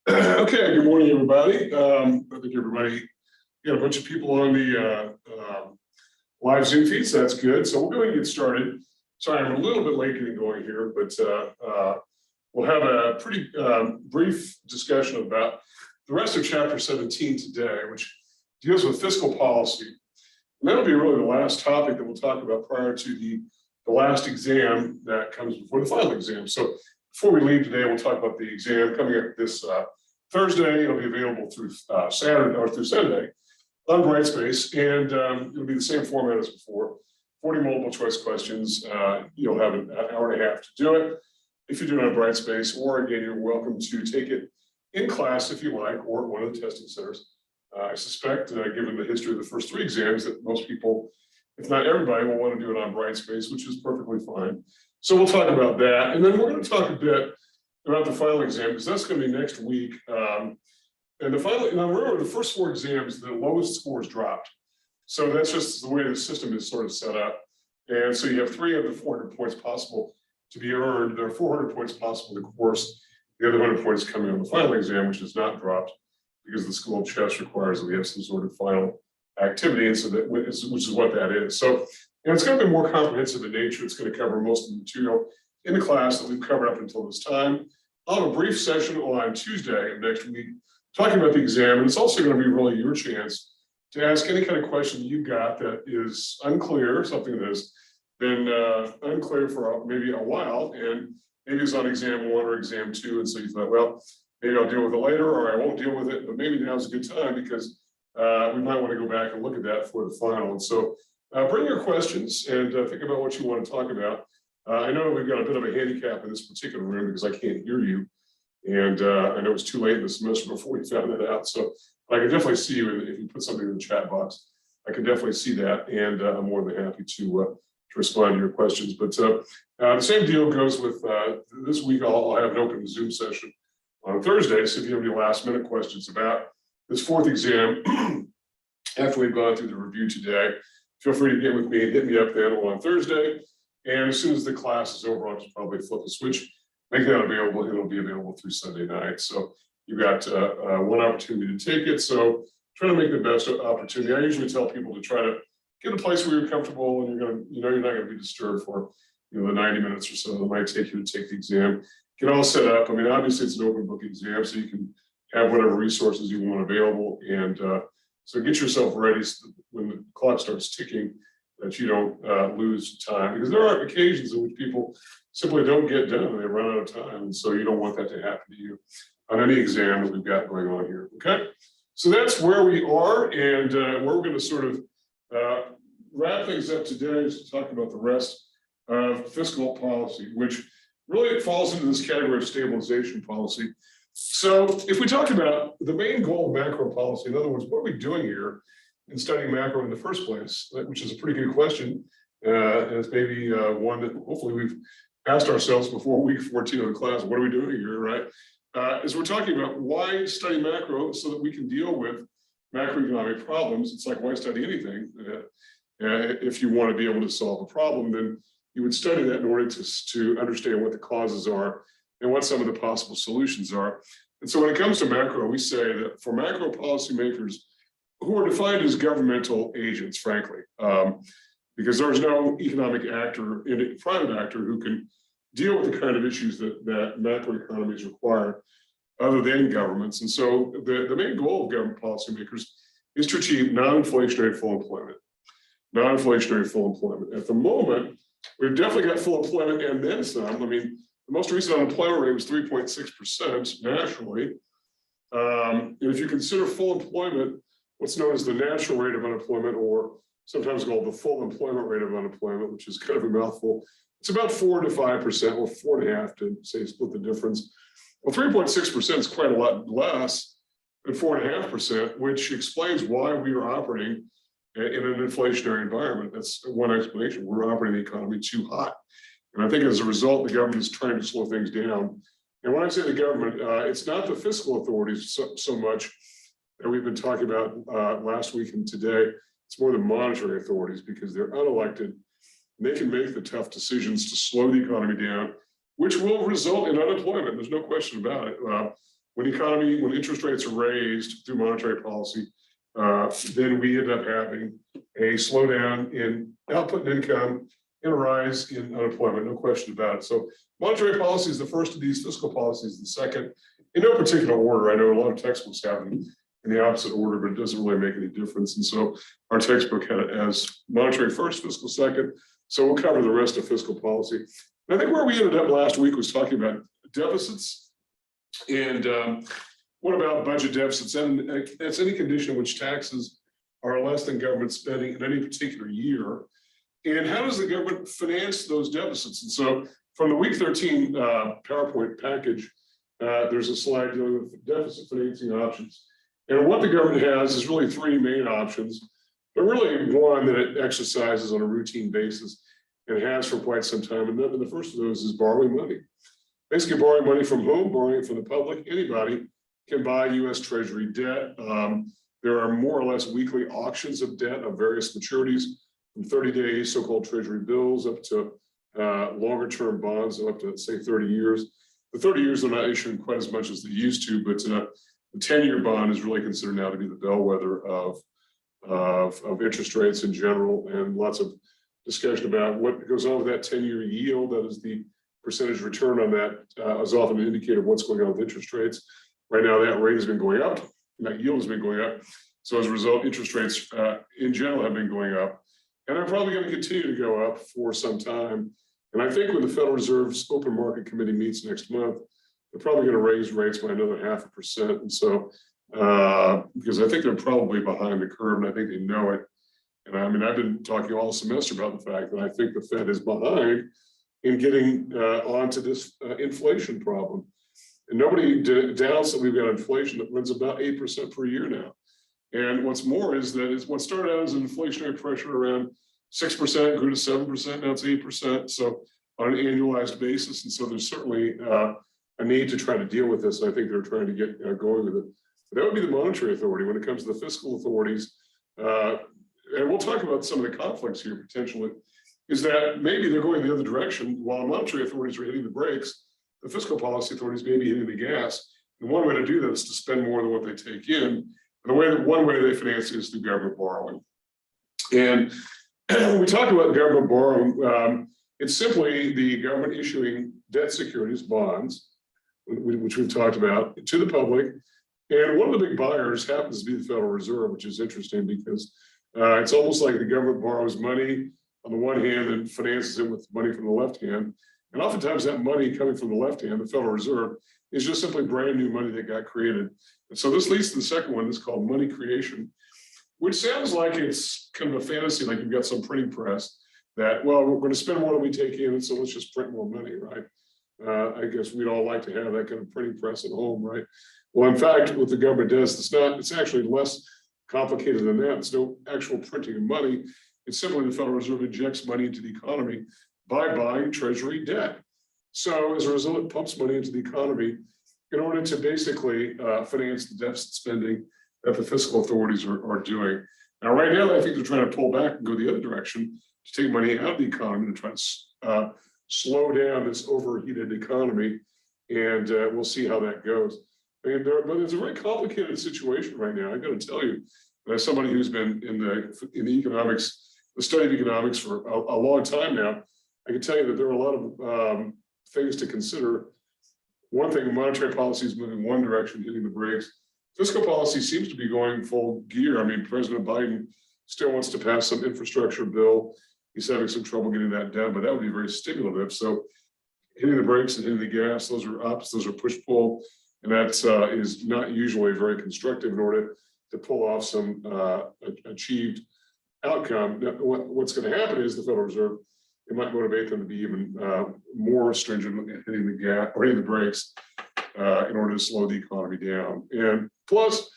Okay, good morning, everybody. I think everybody, got a bunch of people on the live Zoom feed, so that's good. So we'll go ahead and get started. Sorry, I'm a little bit late getting going here, but we'll have a pretty brief discussion about the rest of Chapter 17 today, which deals with fiscal policy. And that'll be really the last topic that we'll talk about prior to the last exam that comes before the final exam. So before we leave today, we'll talk about the exam coming up this Thursday. It'll be available through Saturday or through Sunday on Brightspace, and it'll be the same format as before. 40 multiple choice questions. You'll have an hour and a half to do it. If you do it on Brightspace, or again, you're welcome to take it in class if you like, or at one of the testing centers. I suspect, given the history of the first three exams, that most people, if not everybody, will want to do it on Brightspace, which is perfectly fine. So we'll talk about that, and then we're going to talk a bit about the final exam, because that's going to be next week. And the final, now remember, the first four exams, the lowest scores dropped. So that's just the way the system is sort of set up. And so you have 3 of the 400 points possible to be earned. There are 400 points possible in the course. The other 100 points coming on the final exam, which is not dropped because the School of Chess requires that we have some sort of final activity, and so that, which is what that is. So, and it's going to be more comprehensive in nature. It's going to cover most of the material in the class that we've covered up until this time. I'll have a brief session on Tuesday of next week talking about the exam, and it's also going to be really your chance to ask any kind of question you've got that is unclear, something that has been unclear for maybe a while, and maybe it's on exam 1 or exam 2, and so you thought, well, maybe I'll deal with it later, or I won't deal with it, but maybe now's a good time because we might want to go back and look at that for the final. And so bring your questions and think about what you want to talk about. I know we've got a bit of a handicap in this particular room because I can't hear you. And I know it's too late in the semester before we found that out. So I can definitely see you if you put something in the chat box. I can definitely see that, and I'm more than happy to respond to your questions. But the same deal goes with this week. I'll have an open Zoom session on Thursday. So if you have any last minute questions about this fourth exam, after we've gone through the review today, feel free to get with me and hit me up then on Thursday. And as soon as the class is over, I'll just probably flip the switch, make that available. It'll be available through Sunday night. So you've got one opportunity to take it. So try to make the best opportunity. I usually tell people to try to get a place where you're comfortable and you're not going to be disturbed for the 90 minutes or so that might take you to take the exam. Get all set up. I mean, obviously it's an open book exam, so you can have whatever resources you want available. And so get yourself ready so that when the clock starts ticking, that you don't lose time, because there are occasions in which people simply don't get done and they run out of time. And so you don't want that to happen to you on any exam that we've got going on here. Okay, so that's where we are, and we're going to sort of wrap things up today is to talk about the rest of fiscal policy, which really falls into this category of stabilization policy. So if we talk about the main goal of macro policy, in other words, what are we doing here in studying macro in the first place, which is a pretty good question. And it's maybe one that hopefully we've asked ourselves before week 14 of the class, what are we doing here, right? As we're talking about why study macro so that we can deal with macroeconomic problems. It's like, why study anything? If you want to be able to solve a problem, then you would study that in order to understand what the causes are and what some of the possible solutions are. And so when it comes to macro, we say that for macro policymakers, who are defined as governmental agents, frankly, because there's no economic actor, private actor, who can deal with the kind of issues that macroeconomies require other than governments. And so the main goal of government policymakers is to achieve non-inflationary full employment. Non-inflationary full employment. At the moment, we've definitely got full employment and then some. I mean, the most recent unemployment rate was 3.6% nationally. And if you consider full employment, what's known as the natural rate of unemployment, or sometimes called the full employment rate of unemployment, which is kind of a mouthful, it's about 4 to 5%, or 4.5% to say split the difference. Well, 3.6% is quite a lot less than 4.5%, which explains why we are operating in an inflationary environment. That's one explanation. We're operating the economy too hot. And I think as a result, the government is trying to slow things down. And when I say the government, it's not the fiscal authorities so much that we've been talking about last week and today. It's more the monetary authorities, because they're unelected and they can make the tough decisions to slow the economy down, which will result in unemployment. There's no question about it. when interest rates are raised through monetary policy, then we end up having a slowdown in output and income and a rise in unemployment, no question about it. So monetary policy is the first of these, fiscal policy is the second, in no particular order. I know a lot of textbooks have them in the opposite order, but it doesn't really make any difference. And so our textbook had it as monetary first, fiscal second. So we'll cover the rest of fiscal policy. And I think where we ended up last week was talking about deficits. And what about budget deficits? And that's any condition in which taxes are less than government spending in any particular year. And how does the government finance those deficits? And so from the week 13 PowerPoint package, there's a slide dealing with deficit financing options. And what the government has is really three main options, but really one that it exercises on a routine basis and has for quite some time. And the first of those is borrowing money. Basically borrowing money from whom? Borrowing it from the public. Anybody can buy US Treasury debt. There are more or less weekly auctions of debt of various maturities, from 30 days, so-called Treasury bills, up to longer term bonds, up to, say, 30 years. The 30 years are not issuing quite as much as they used to, but the 10-year bond is really considered now to be the bellwether of interest rates in general, and lots of discussion about what goes on with that 10-year yield. That is the percentage return on that, is often an indicator of what's going on with interest rates. Right now, that rate has been going up, and that yield has been going up. So as a result, interest rates in general have been going up, and they're probably going to continue to go up for some time. And I think when the Federal Reserve's Open Market Committee meets next month, they're probably going to raise rates by another 0.5%. And so, because I think they're probably behind the curve, and I think they know it. And I mean, I've been talking all semester about the fact that I think the Fed is behind in getting onto this inflation problem. And nobody doubts that we've got inflation that runs about 8% per year now. And what's more is that what started out as an inflationary pressure around 6%, grew to 7%, now it's 8%. So on an annualized basis. And so there's certainly a need to try to deal with this. I think they're trying to get going with it. But that would be the monetary authority. When it comes to the fiscal authorities, and we'll talk about some of the conflicts here potentially, is that maybe they're going the other direction. While monetary authorities are hitting the brakes, the fiscal policy authorities may be hitting the gas. And one way to do that is to spend more than what they take in. And one way they finance is through government borrowing. And when we talk about government borrowing, it's simply the government issuing debt securities, bonds, which we've talked about, to the public. And one of the big buyers happens to be the Federal Reserve, which is interesting because it's almost like the government borrows money on the one hand and finances it with money from the left hand. And oftentimes that money coming from the left hand, the Federal Reserve, is just simply brand new money that got created. And so this leads to the second one, that's called money creation, which sounds like it's kind of a fantasy, like you've got some printing press that, well, we're going to spend more than we take in, so let's just print more money, right? I guess we'd all like to have that kind of printing press at home, right? Well, in fact, what the government does, it's actually less complicated than that. It's no actual printing of money. It's simply the Federal Reserve injects money into the economy by buying Treasury debt. So as a result, it pumps money into the economy in order to basically finance the deficit spending that the fiscal authorities are doing. Now, right now, I think they're trying to pull back and go the other direction to take money out of the economy and try to slow down this overheated economy. And we'll see how that goes. And but it's a very complicated situation right now. I got to tell you, as somebody who's been in the economics, the study of economics for a long time now, I can tell you that there are a lot of things to consider. One thing, monetary policy is moving one direction, hitting the brakes. Fiscal policy seems to be going full gear. I mean, President Biden still wants to pass some infrastructure bill. He's having some trouble getting that done, but that would be very stimulative. So hitting the brakes and hitting the gas, those are ups, those are push-pull, and that is not usually very constructive in order to pull off some achieved outcome. Now, what's going to happen is the Federal Reserve, it might motivate them to be even more stringent at hitting the gas or hitting the brakes in order to slow the economy down. And plus,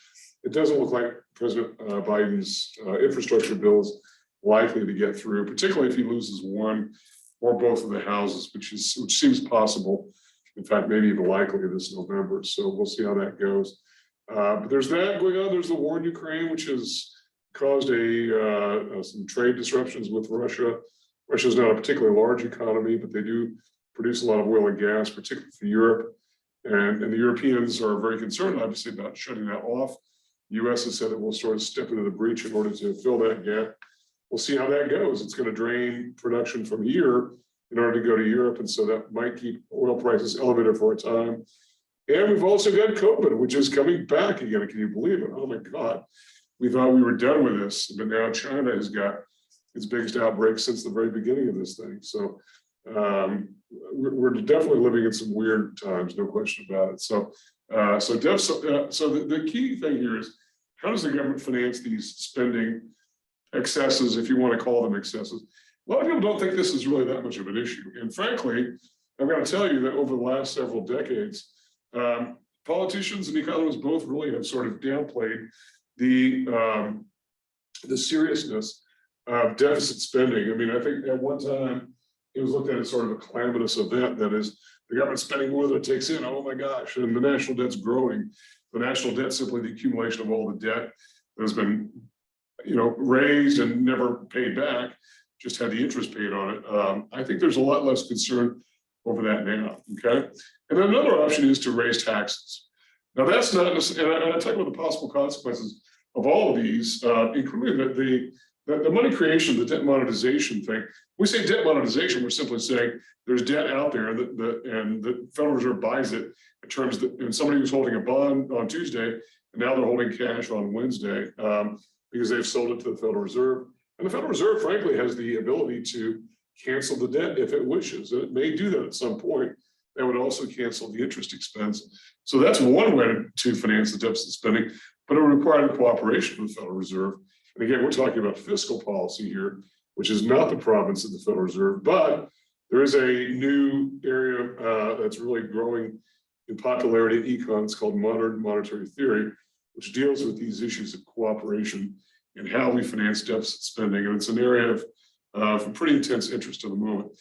it doesn't look like President Biden's infrastructure bill is likely to get through, particularly if he loses one or both of the houses, which seems possible. In fact, maybe even likely this November. So we'll see how that goes. But there's that going on. There's the war in Ukraine, which has caused some trade disruptions with Russia. Russia is not a particularly large economy, but they do produce a lot of oil and gas, particularly for Europe. And the Europeans are very concerned, obviously, about shutting that off. The US has said it will sort of step into the breach in order to fill that gap. We'll see how that goes. It's going to drain production from here in order to go to Europe. And so that might keep oil prices elevated for a time. And we've also got COVID, which is coming back again. Can you believe it? Oh my God. We thought we were done with this, but now China has got its biggest outbreak since the very beginning of this thing. So we're definitely living in some weird times, no question about it. So the key thing here is, how does the government finance these spending excesses, if you want to call them excesses? A lot of people don't think this is really that much of an issue. And frankly, I've got to tell you that over the last several decades, politicians and economists both really have sort of downplayed the seriousness of deficit spending. I mean, I think at one time it was looked at as sort of a calamitous event. That is, the government spending more than it takes in. Oh my gosh! And the national debt's growing. The national debt, simply the accumulation of all the debt that has been, raised and never paid back, just had the interest paid on it. I think there's a lot less concern over that now. Okay, and then another option is to raise taxes. Now that's not, and I talk about the possible consequences of all of these, including the money creation, the debt monetization thing. We say debt monetization, we're simply saying there's debt out there and the Federal Reserve buys it in terms that, and somebody was holding a bond on Tuesday and now they're holding cash on Wednesday because they've sold it to the Federal Reserve. And the Federal Reserve, frankly, has the ability to cancel the debt if it wishes. And it may do that at some point. That would also cancel the interest expense. So that's one way to finance the deficit spending, but it would require the cooperation of the Federal Reserve. And again, we're talking about fiscal policy here, which is not the province of the Federal Reserve, but there is a new area that's really growing in popularity in econ. It's called modern monetary theory, which deals with these issues of cooperation and how we finance deficit spending. And it's an area of pretty intense interest at the moment.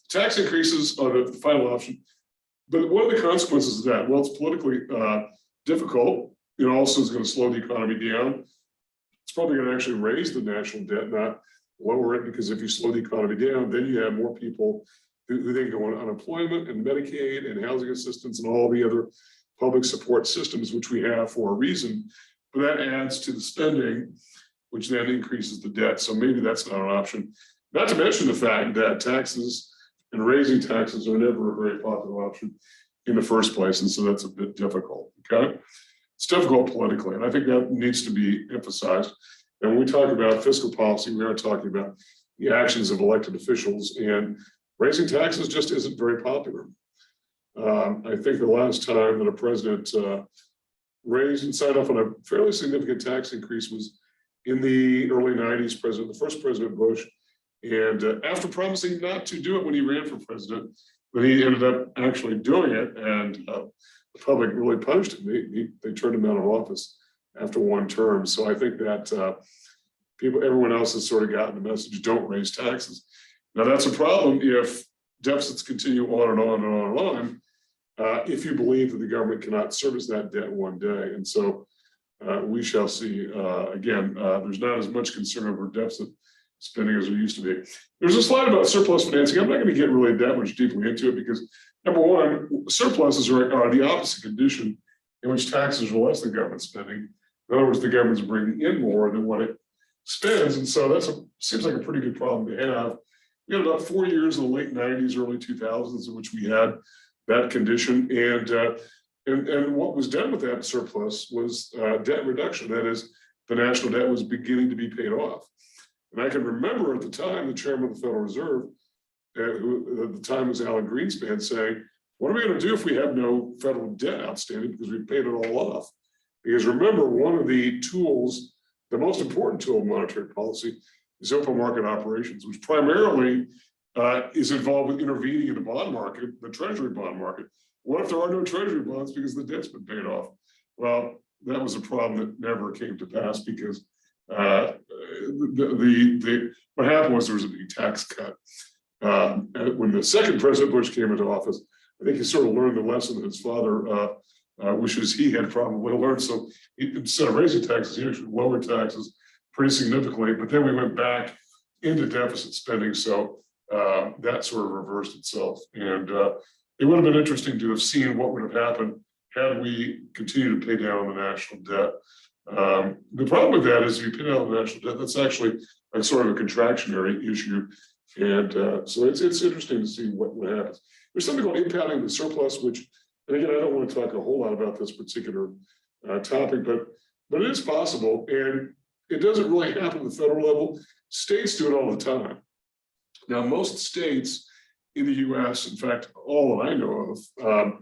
Tax increases are the final option. But what are the consequences of that? Well, it's politically difficult. It also is going to slow the economy down. It's probably going to actually raise the national debt, not lower it, because if you slow the economy down, then you have more people who then go on unemployment and Medicaid and housing assistance and all the other public support systems, which we have for a reason. But that adds to the spending, which then increases the debt. So maybe that's not an option. Not to mention the fact that taxes and raising taxes are never a very popular option in the first place. And so that's a bit difficult, okay? It's difficult politically, and I think that needs to be emphasized. And when we talk about fiscal policy, we are talking about the actions of elected officials, and raising taxes just isn't very popular. I think the last time that a president raised and signed off on a fairly significant tax increase was in the early 90s, the first President Bush. And after promising not to do it when he ran for president, but he ended up actually doing it, and the public really punished him. They turned him out of office after one term. So I think that everyone else has sort of gotten the message: don't raise taxes. Now that's a problem if deficits continue on and on and on and on. If you believe that the government cannot service that debt one day, and so we shall see. Again, there's not as much concern over deficit spending as there used to be. There's a slide about surplus financing. I'm not going to get really that much deeply into it because, number one, surpluses are the opposite condition in which taxes are less than government spending. In other words, the government's bringing in more than what it spends, and so that seems like a pretty good problem to have. We had about 4 years in the late 90s, early 2000s in which we had that condition, and what was done with that surplus was debt reduction. That is, the national debt was beginning to be paid off. And I can remember at the time, the chairman of the Federal Reserve, who at the time was Alan Greenspan, saying, what are we going to do if we have no federal debt outstanding because we've paid it all off? Because remember, one of the tools, the most important tool of monetary policy, is open market operations, which primarily is involved with intervening in the bond market, the treasury bond market. What if there are no treasury bonds because the debt's been paid off? Well, that was a problem that never came to pass because what happened was there was a big tax cut. When the second President Bush came into office, I think he sort of learned the lesson that his father wishes he had probably learned. So instead of raising taxes, he actually lowered taxes pretty significantly. But then we went back into deficit spending, so that sort of reversed itself. And it would have been interesting to have seen what would have happened had we continued to pay down the national debt. The problem with that is if you pay down the national debt, that's actually a sort of a contractionary issue. And so it's interesting to see what happens. There's something called impounding the surplus, which, and again, I don't want to talk a whole lot about this particular topic, but it is possible. And it doesn't really happen at the federal level. States do it all the time. Now, most states in the US, in fact, all that I know of,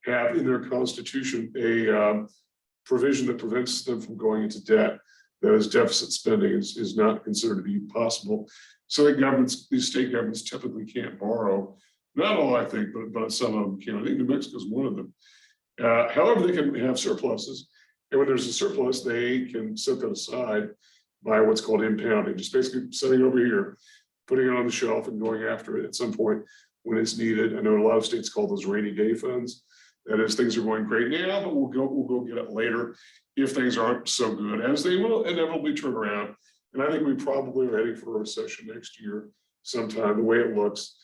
have in their constitution a provision that prevents them from going into debt. That is, deficit spending is not considered to be possible. So these state governments typically can't borrow. Not all, I think, but some of them can. I think New Mexico is one of them. However, they can have surpluses. And when there's a surplus, they can set that aside by what's called impounding, just basically setting it over here, putting it on the shelf and going after it at some point when it's needed. I know a lot of states call those rainy day funds. That is, things are going great now, but we'll go get it later if things aren't so good, as they will inevitably turn around. And I think we probably are heading for a recession next year sometime, the way it looks,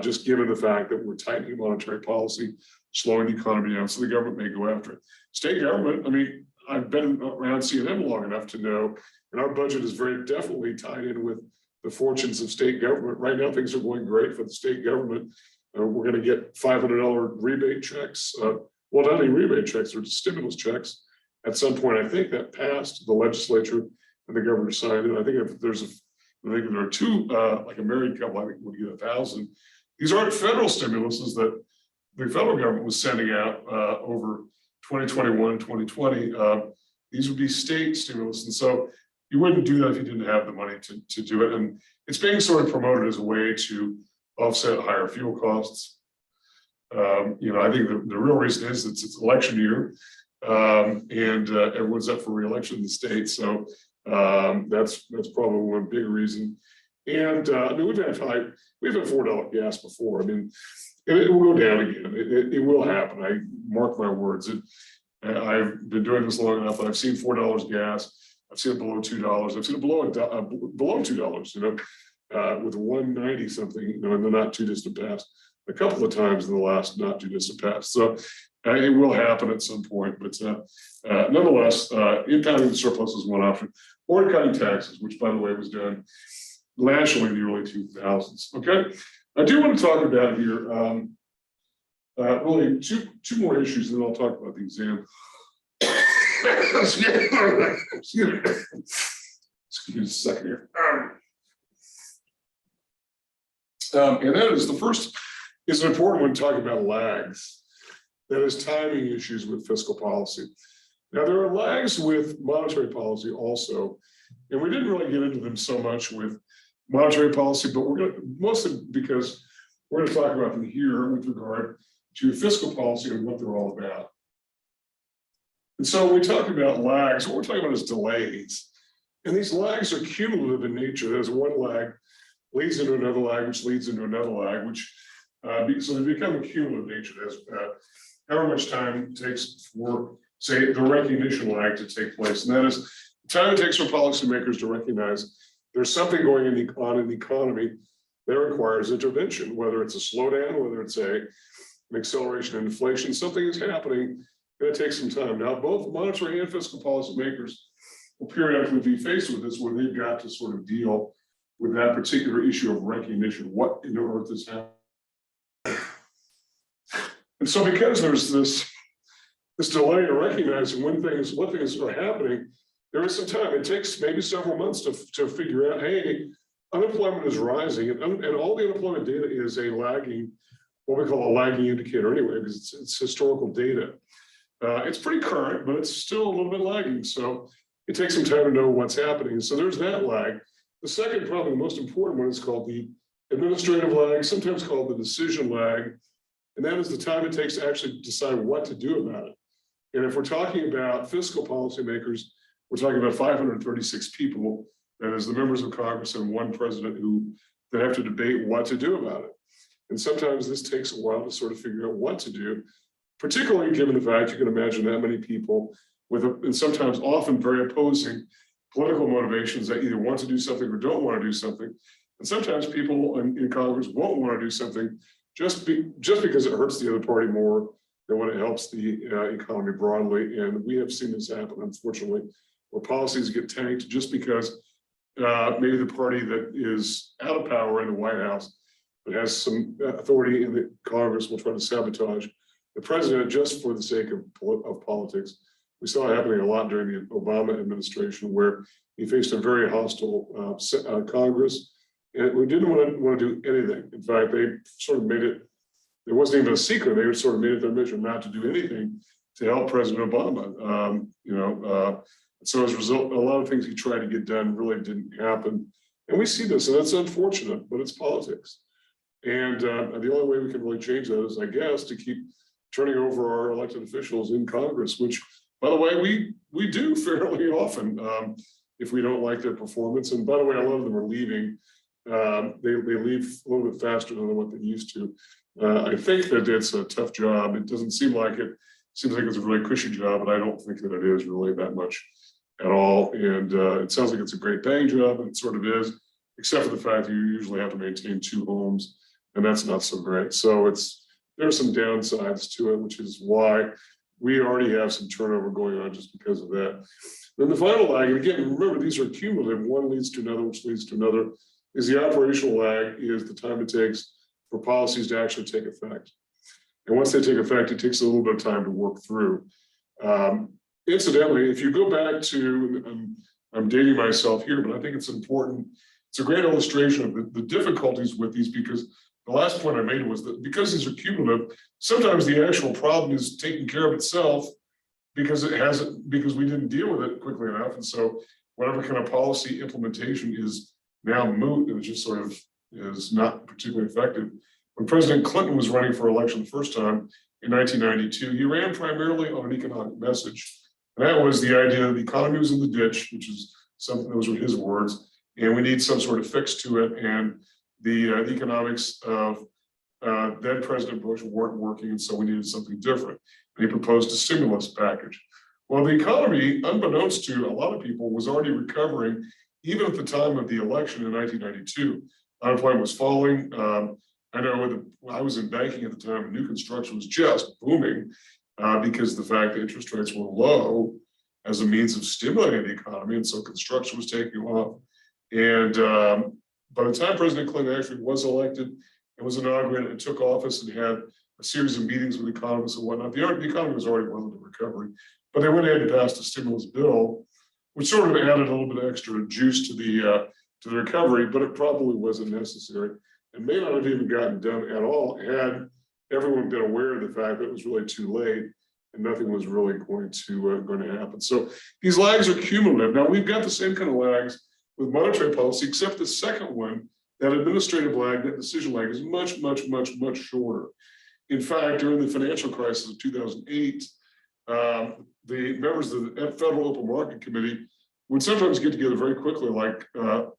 just given the fact that we're tightening monetary policy, slowing the economy down, so the government may go after it. State government, I mean, I've been around CNN long enough to know, and our budget is very definitely tied in with the fortunes of state government. Right now, things are going great for the state government. We're going to get $500 rebate checks. Well, not only rebate checks, they're just stimulus checks. At some point, I think that passed the legislature and the governor signed it. I think if there's I think there are two, like a married couple, I think would get 1,000. These aren't federal stimuluses that the federal government was sending out over 2021, 2020. These would be state stimulus. And so you wouldn't do that if you didn't have the money to do it. And it's being sort of promoted as a way to offset higher fuel costs. I think the real reason is it's election year, and everyone's up for re-election in the state. So that's probably one big reason. And I mean, we've had $4 gas before. I mean, it will go down again. It will happen. I mark my words. I've been doing this long enough that I've seen $4 gas. I've seen it below $2. I've seen it below $2. With 190 something, in the not too distant past, a couple of times in the last not too distant past. So it will happen at some point, but nonetheless, impounding the surplus is one option, or cutting taxes, which by the way was done nationally in the early 2000s. Okay, I do want to talk about here really two more issues, and then I'll talk about the exam. Excuse me a second here. And that is, the first is an important one, talking about lags. That is timing issues with fiscal policy. Now, there are lags with monetary policy also, and we didn't really get into them so much with monetary policy, but we're going to, mostly because we're going to talk about them here with regard to fiscal policy and what they're all about. And so when we talk about lags, what we're talking about is delays. And these lags are cumulative in nature. There's one lag leads into another lag, which leads into another lag, which so they become a cumulative nature. As however much time it takes for, say, the recognition lag to take place, and that is the time it takes for policymakers to recognize there's something going on in the economy that requires intervention, whether it's a slowdown, whether it's an acceleration in inflation, something is happening, and it takes some time. Now, both monetary and fiscal policymakers will periodically be faced with this, where they've got to sort of deal with that particular issue of recognition. What in the earth is happening? And so because there's this delay in recognizing what things are happening, there is some time. It takes maybe several months to figure out, hey, unemployment is rising, and all the unemployment data is a lagging, what we call a lagging indicator anyway, because it's historical data. It's pretty current, but it's still a little bit lagging. So it takes some time to know what's happening. So there's that lag. The second, probably the most important one, is called the administrative lag, sometimes called the decision lag. And that is the time it takes to actually decide what to do about it. And if we're talking about fiscal policymakers, we're talking about 536 people, that is the members of Congress and one president, who then have to debate what to do about it. And sometimes this takes a while to sort of figure out what to do, particularly given the fact you can imagine that many people with, and sometimes often very opposing political motivations, that either want to do something or don't want to do something. And sometimes people in Congress won't want to do something just because it hurts the other party more than when it helps the economy broadly. And we have seen this happen, unfortunately, where policies get tanked just because maybe the party that is out of power in the White House but has some authority in the Congress will try to sabotage the president just for the sake of politics. We saw it happening a lot during the Obama administration, where he faced a very hostile Congress, and we didn't want to do anything. In fact, they sort of made it, it wasn't even a secret, they sort of made it their mission not to do anything to help President Obama. So as a result, a lot of things he tried to get done really didn't happen. And we see this, and that's unfortunate, but it's politics. And the only way we can really change that is, I guess, to keep turning over our elected officials in Congress, which, by the way, we do fairly often if we don't like their performance. And by the way, a lot of them are leaving. They leave a little bit faster than what they used to. I think that it's a tough job. It doesn't seem like it. Seems like it's a really cushy job, but I don't think that it is really that much at all. And it sounds like it's a great paying job, and it sort of is, except for the fact that you usually have to maintain 2 homes, and that's not so great. So there's some downsides to it, which is why we already have some turnover going on just because of that. Then the final lag, and again, remember, these are cumulative, one leads to another, which leads to another, is the operational lag, is the time it takes for policies to actually take effect. And once they take effect, it takes a little bit of time to work through. Incidentally, if you go back to, I'm dating myself here, but I think it's important. It's a great illustration of the difficulties with these, because the last point I made was that because these are cumulative, sometimes the actual problem is taking care of itself because we didn't deal with it quickly enough. And so whatever kind of policy implementation is now moot, and it just sort of is not particularly effective. When President Clinton was running for election the first time in 1992, he ran primarily on an economic message. And that was the idea that the economy was in the ditch, which is something, those were his words, and we need some sort of fix to it. And the economics of then President Bush weren't working, and so we needed something different. And he proposed a stimulus package. Well, the economy, unbeknownst to a lot of people, was already recovering even at the time of the election in 1992. Unemployment was falling. I know that I was in banking at the time, and new construction was just booming because the fact that interest rates were low as a means of stimulating the economy, and so construction was taking off. And by the time President Clinton actually was elected and was inaugurated and took office and had a series of meetings with economists and whatnot, the economy was already well into recovery. But they went ahead and passed a stimulus bill, which sort of added a little bit of extra juice to the recovery, but it probably wasn't necessary, and may not have even gotten done at all had everyone been aware of the fact that it was really too late and nothing was really going to happen. So these lags are cumulative. Now we've got the same kind of lags with monetary policy, except the second one, that administrative lag, that decision lag, is much, much, much, much shorter. In fact, during the financial crisis of 2008, the members of the Federal Open Market Committee would sometimes get together very quickly, like,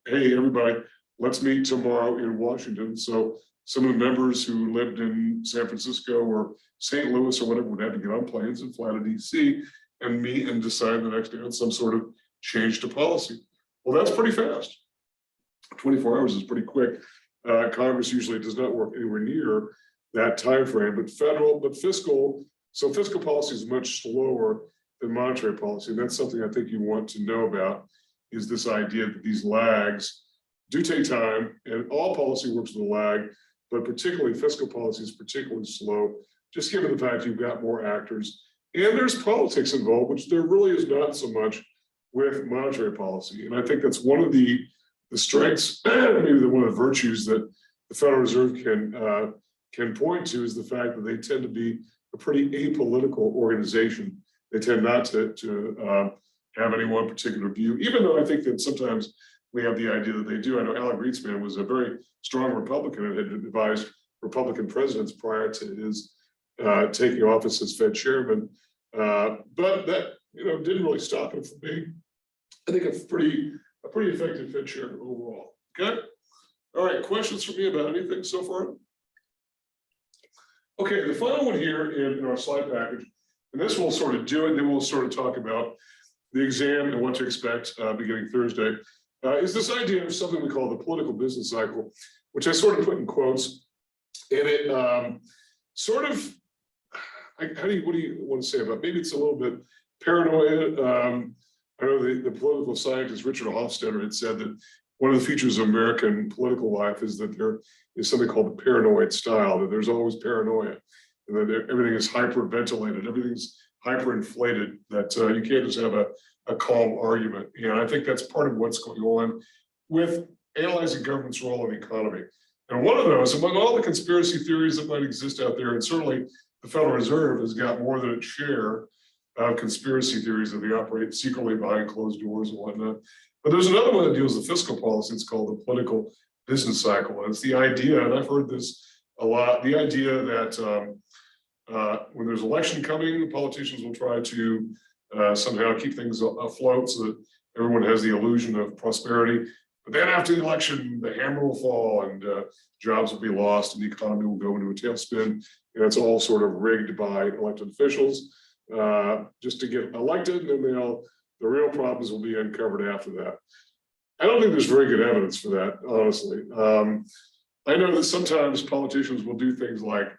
hey, everybody, let's meet tomorrow in Washington. So some of the members who lived in San Francisco or St. Louis or whatever would have to get on planes and fly to DC and meet and decide the next day on some sort of change to policy. Well, that's pretty fast. 24 hours is pretty quick. Congress usually does not work anywhere near that time frame, but fiscal policy is much slower than monetary policy. And that's something I think you want to know about, is this idea that these lags do take time, and all policy works with a lag, but particularly fiscal policy is particularly slow, just given the fact you've got more actors. And there's politics involved, which there really is not so much with monetary policy. And I think that's one of the strengths, maybe one of the virtues that the Federal Reserve can point to, is the fact that they tend to be a pretty apolitical organization. They tend not to have any one particular view, even though I think that sometimes we have the idea that they do. I know Alan Greenspan was a very strong Republican and had advised Republican presidents prior to his taking office as Fed chairman, but that didn't really stop him from being, I think, a pretty effective Fed chairman overall. Okay, all right. Questions for me about anything so far? Okay, the final one here in our slide package, and this will sort of do it. Then we'll sort of talk about the exam and what to expect beginning Thursday. Is this idea of something we call the political business cycle, which I sort of put in quotes. And it sort of, what do you want to say about, maybe it's a little bit paranoia. I know the political scientist Richard Hofstadter had said that one of the features of American political life is that there is something called the paranoid style, that there's always paranoia, and that everything is hyperventilated, everything's hyperinflated, that you can't just have a calm argument. And I think that's part of what's going on with analyzing government's role in the economy. And one of those, among all the conspiracy theories that might exist out there, and certainly the Federal Reserve has got more than its share of conspiracy theories that they operate secretly behind closed doors and whatnot. But there's another one that deals with fiscal policy. It's called the political business cycle. And it's the idea, and I've heard this a lot, the idea that when there's election coming, the politicians will try to somehow keep things afloat so that everyone has the illusion of prosperity. But then after the election, the hammer will fall and jobs will be lost and the economy will go into a tailspin. And it's all sort of rigged by elected officials just to get elected, and then the real problems will be uncovered after that. I don't think there's very good evidence for that, honestly. I know that sometimes politicians will do things like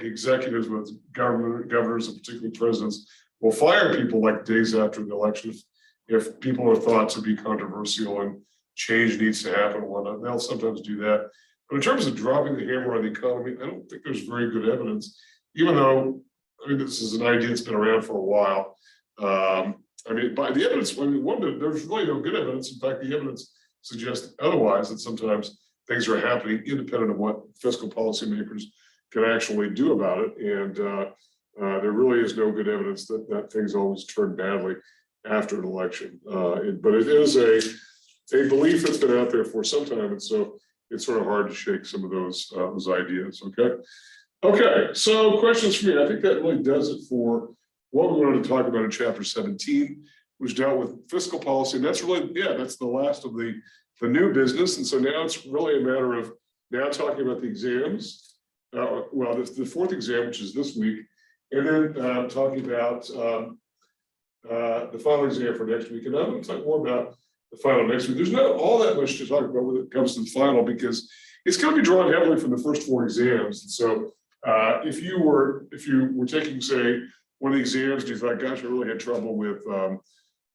executives with governors and particularly presidents will fire people like days after the election if people are thought to be controversial and change needs to happen and whatnot. They'll sometimes do that. But in terms of dropping the hammer on the economy, I don't think there's very good evidence, even though, I mean, this is an idea that's been around for a while. I mean, by the evidence, there's really no good evidence. In fact, the evidence suggests otherwise, that sometimes things are happening independent of what fiscal policymakers can actually do about it. And there really is no good evidence that things always turn badly after an election. But it is a belief that's been out there for some time. And so it's sort of hard to shake some of those ideas, okay? Okay, so questions for me. I think that really does it for what we wanted to talk about in chapter 17, which dealt with fiscal policy. And that's really, that's the last of the new business. And so now it's really a matter of now talking about the exams. Well, the fourth exam, which is this week, and then talking about the final exam for next week. And I'm going to talk more about the final next week. There's not all that much to talk about when it comes to the final, because it's going to be drawn heavily from the first four exams. And so if you were taking, say, one of the exams, and you thought, gosh, I really had trouble with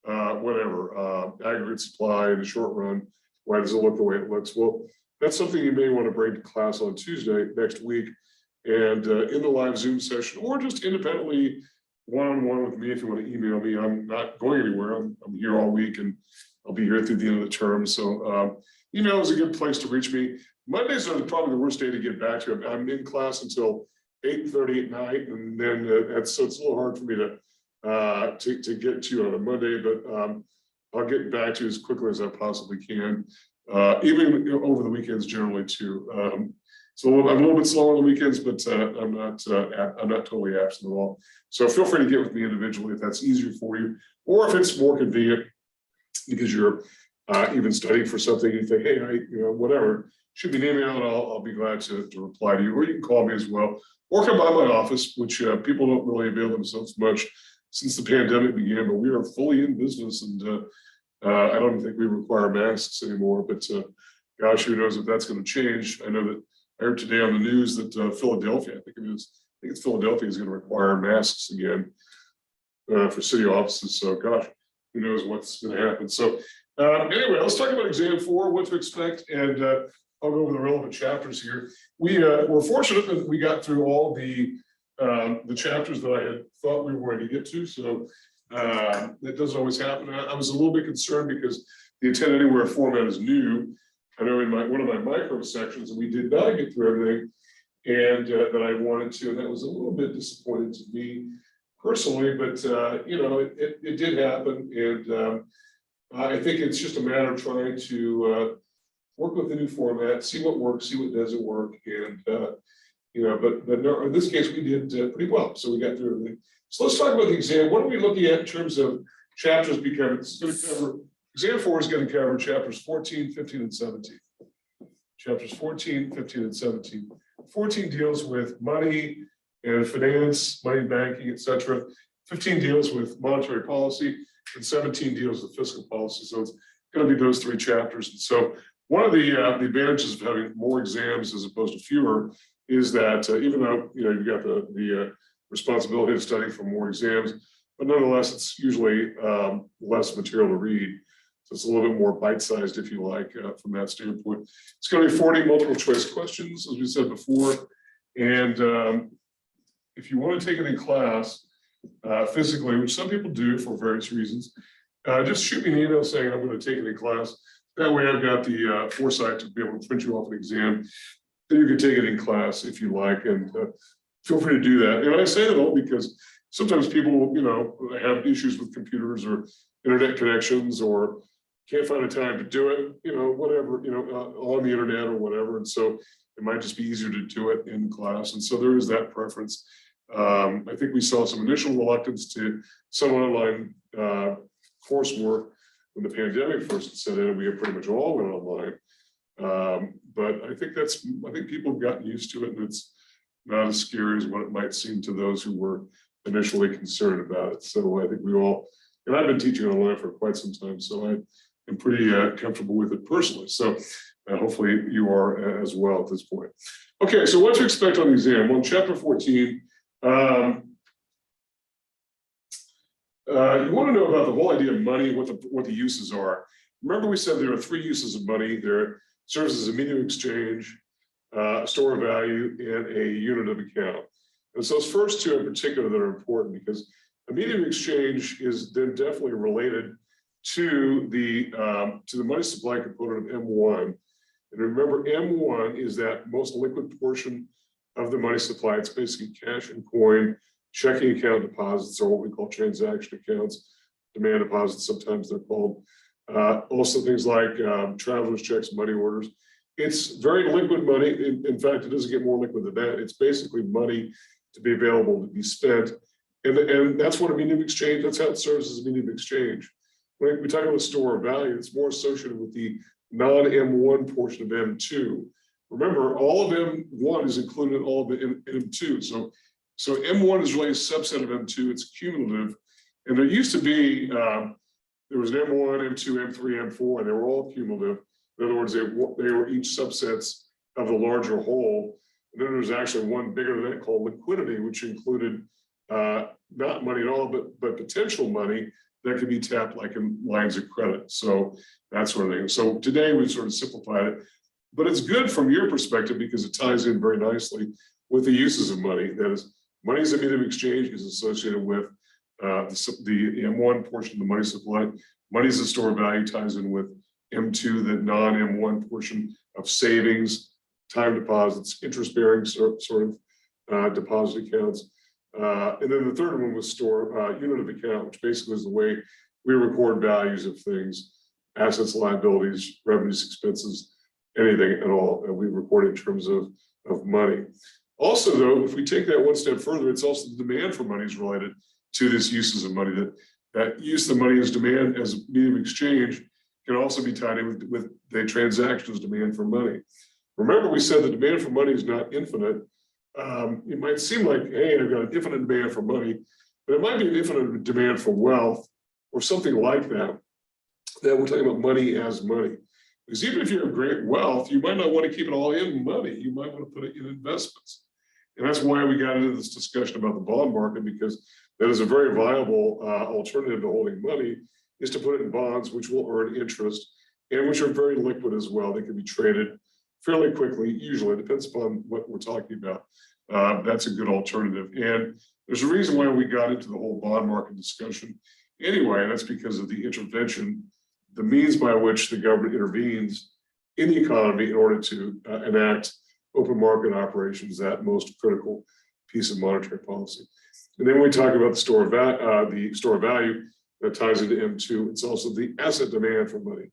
aggregate supply in the short run, why does it look the way it looks? Well, that's something you may want to bring to class on Tuesday next week, and in the live Zoom session, or just independently one-on-one with me if you want to email me. I'm not going anywhere. I'm here all week, and I'll be here through the end of the term. So email is a good place to reach me. Mondays are probably the worst day to get back to. I'm in class until 8:30 at night, and then so it's a little hard for me to get to you on a Monday, but I'll get back to you as quickly as I possibly can, even over the weekends generally too. So I'm a little bit slow on the weekends, but I'm not totally absent at all. So feel free to get with me individually if that's easier for you, or if it's more convenient because you're even studying for something, you think, hey, whatever, shoot me an email and I'll be glad to reply to you, or you can call me as well, or come by my office, which people don't really avail themselves much since the pandemic began, but we are fully in business, and I don't think we require masks anymore, but gosh, who knows if that's going to change. I know that I heard today on the news that Philadelphia, I think it's Philadelphia, is going to require masks again for city offices. So gosh, who knows what's going to happen. So anyway, let's talk about exam 4, what to expect, and I'll go over the relevant chapters here. We were fortunate that we got through all the chapters that I had thought we were going to get to. So that doesn't always happen. I was a little bit concerned because the Attend Anywhere format is new. I know in one of my micro sections, we did not get through everything and that I wanted to, and that was a little bit disappointing to me personally, but it did happen, and I think it's just a matter of trying to work with the new format, see what works, see what doesn't work, and but no, in this case we did pretty well, so we got through everything. So let's talk about the exam. What are we looking at in terms of chapters? Because it's going to cover, exam 4 is going to cover chapters 14, 15, and 17. Chapters 14, 15, and 17. 14 deals with money and finance, money banking, etc. 15 deals with monetary policy, and 17 deals with fiscal policy. So it's going to be those 3 chapters. And so One of the advantages of having more exams as opposed to fewer is that even though you've got the responsibility of studying for more exams, but nonetheless it's usually less material to read. So it's a little bit more bite-sized, if you like, from that standpoint. It's going to be 40 multiple choice questions, as we said before. And if you want to take it in class physically, which some people do for various reasons, just shoot me an email saying I'm going to take it in class. That way I've got the foresight to be able to print you off an exam. Then you can take it in class if you like, and feel free to do that. And I say that all because sometimes people, have issues with computers or internet connections, or can't find a time to do it, whatever, on the internet or whatever. And so it might just be easier to do it in class. And so there is that preference. I think we saw some initial reluctance to some online coursework when the pandemic first set in, and we pretty much all went online. But I think people have gotten used to it, and it's not as scary as what it might seem to those who were initially concerned about it. So I think we all, and I've been teaching online for quite some time, so I am pretty comfortable with it personally. So hopefully you are as well at this point. Okay, so what to expect on the exam? Well, in chapter 14, you want to know about the whole idea of money, what the uses are. Remember, we said there are 3 uses of money. There serves as a medium of exchange, a store of value, and a unit of account. And so those first 2 in particular that are important, because a medium of exchange is then definitely related to the money supply component of M1. And remember, M1 is that most liquid portion of the money supply. It's basically cash and coin, checking account deposits, or what we call transaction accounts, demand deposits, sometimes they're called. Also things like traveler's checks, money orders. It's very liquid money. In fact, it doesn't get more liquid than that. It's basically money to be available to be spent. And that's what a medium of exchange, that's how it serves as a medium of exchange. When we talk about store of value, it's more associated with the non-M1 portion of M2. Remember, all of M1 is included in all of the M2. So M1 is really a subset of M2. It's cumulative. And there used to be, there was an M1, M2, M3, M4, and they were all cumulative. In other words, they were each subsets of the larger whole. And then there was actually one bigger than that called liquidity, which included not money at all, but potential money that could be tapped like in lines of credit. So that sort of thing. So today we sort of simplified it, but it's good from your perspective because it ties in very nicely with the uses of money. That is, money as a medium of exchange is associated with the M1 portion of the money supply. Money as a store of value ties in with M2, the non-M1 portion of savings, time deposits, interest-bearing sort of deposit accounts. And then the third one was unit of account, which basically is the way we record values of things, assets, liabilities, revenues, expenses, anything at all that we record in terms of money. Also, though, if we take that one step further, it's also the demand for money is related to this uses of money. That use of money as demand as a medium of exchange can also be tied in with the transactions demand for money. Remember, we said the demand for money is not infinite. It might seem like, hey, I've got an infinite demand for money, but it might be an infinite demand for wealth or something like that, that we're talking about money as money. Because even if you have great wealth, you might not want to keep it all in money. You might want to put it in investments. And that's why we got into this discussion about the bond market, because that is a very viable alternative to holding money, is to put it in bonds, which will earn interest and which are very liquid as well. They can be traded fairly quickly, usually. It depends upon what we're talking about. That's a good alternative. And there's a reason why we got into the whole bond market discussion anyway, and that's because of the intervention, the means by which the government intervenes in the economy in order to enact open market operations, that most critical piece of monetary policy. And then when we talk about the store of value that ties into M2, it's also the asset demand for money,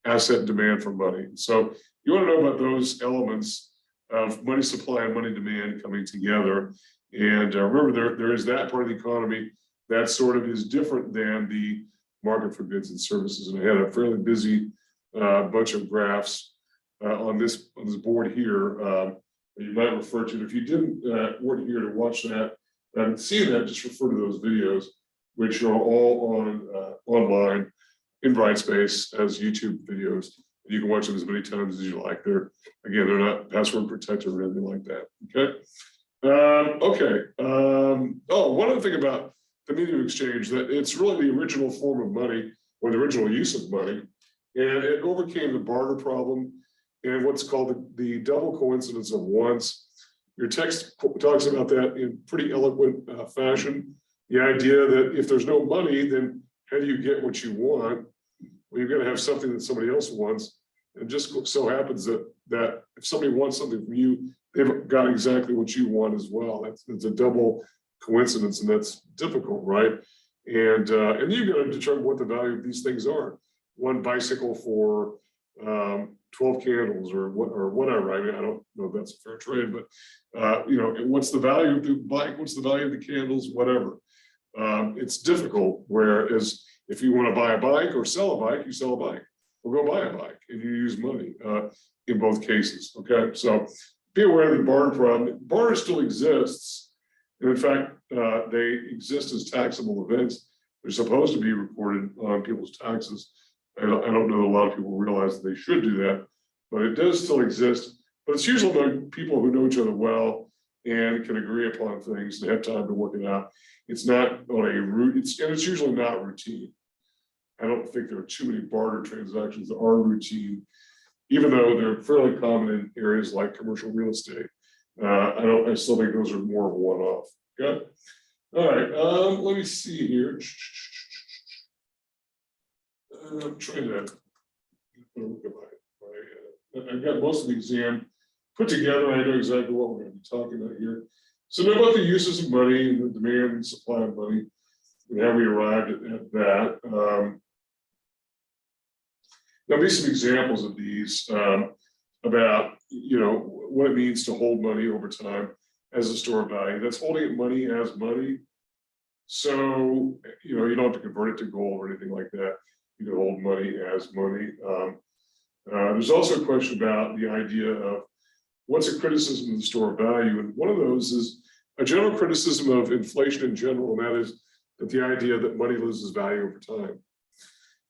asset demand for money. So you want to know about those elements of money supply and money demand coming together. And remember, there is that part of the economy that sort of is different than the market for goods and services. And I had a fairly busy bunch of graphs on this board here that you might refer to. If you weren't here to watch that and see that, just refer to those videos, which are all on online in Brightspace as YouTube videos, You can watch them as many times as you like. They're not password protected or anything like that. Okay. Oh, one other thing about the medium of exchange, that it's really the original form of money or the original use of money, and it overcame the barter problem and what's called the double coincidence of wants. Your text talks about that in pretty eloquent fashion. The idea that if there's no money, then how do you get what you want? Well, you're going to have something that somebody else wants. And just so happens that if somebody wants something from you, they've got exactly what you want as well. It's a double coincidence, and that's difficult, right? And you've got to determine what the value of these things are. One bicycle for 12 candles or whatever. I mean, I don't know if that's a fair trade, but what's the value of the bike? What's the value of the candles? Whatever. It's difficult. Whereas if you want to buy a bike or sell a bike, you sell a bike or go buy a bike, and you use money in both cases. Okay, so be aware of the barter problem. Barter still exists, and in fact, they exist as taxable events. They're supposed to be reported on people's taxes. I don't know that a lot of people realize that they should do that, but it does still exist. But it's usually among people who know each other well and can agree upon things and have time to work it out. It's not on a route. It's usually not routine. I don't think there are too many barter transactions that are routine, even though they're fairly common in areas like commercial real estate. I still think those are more of a one-off. Okay. All right. Let me see here. I'm trying to look at I've got most of the exam put together. I know exactly what we're going to be talking about here. So know about the uses of money and the demand and supply of money and how we arrived at that. There'll be some examples of these about what it means to hold money over time as a store of value. That's holding money as money. So you don't have to convert it to gold or anything like that. You can hold money as money. There's also a question about the idea of what's a criticism of the store of value, and one of those is a general criticism of inflation in general, and that is that the idea that money loses value over time.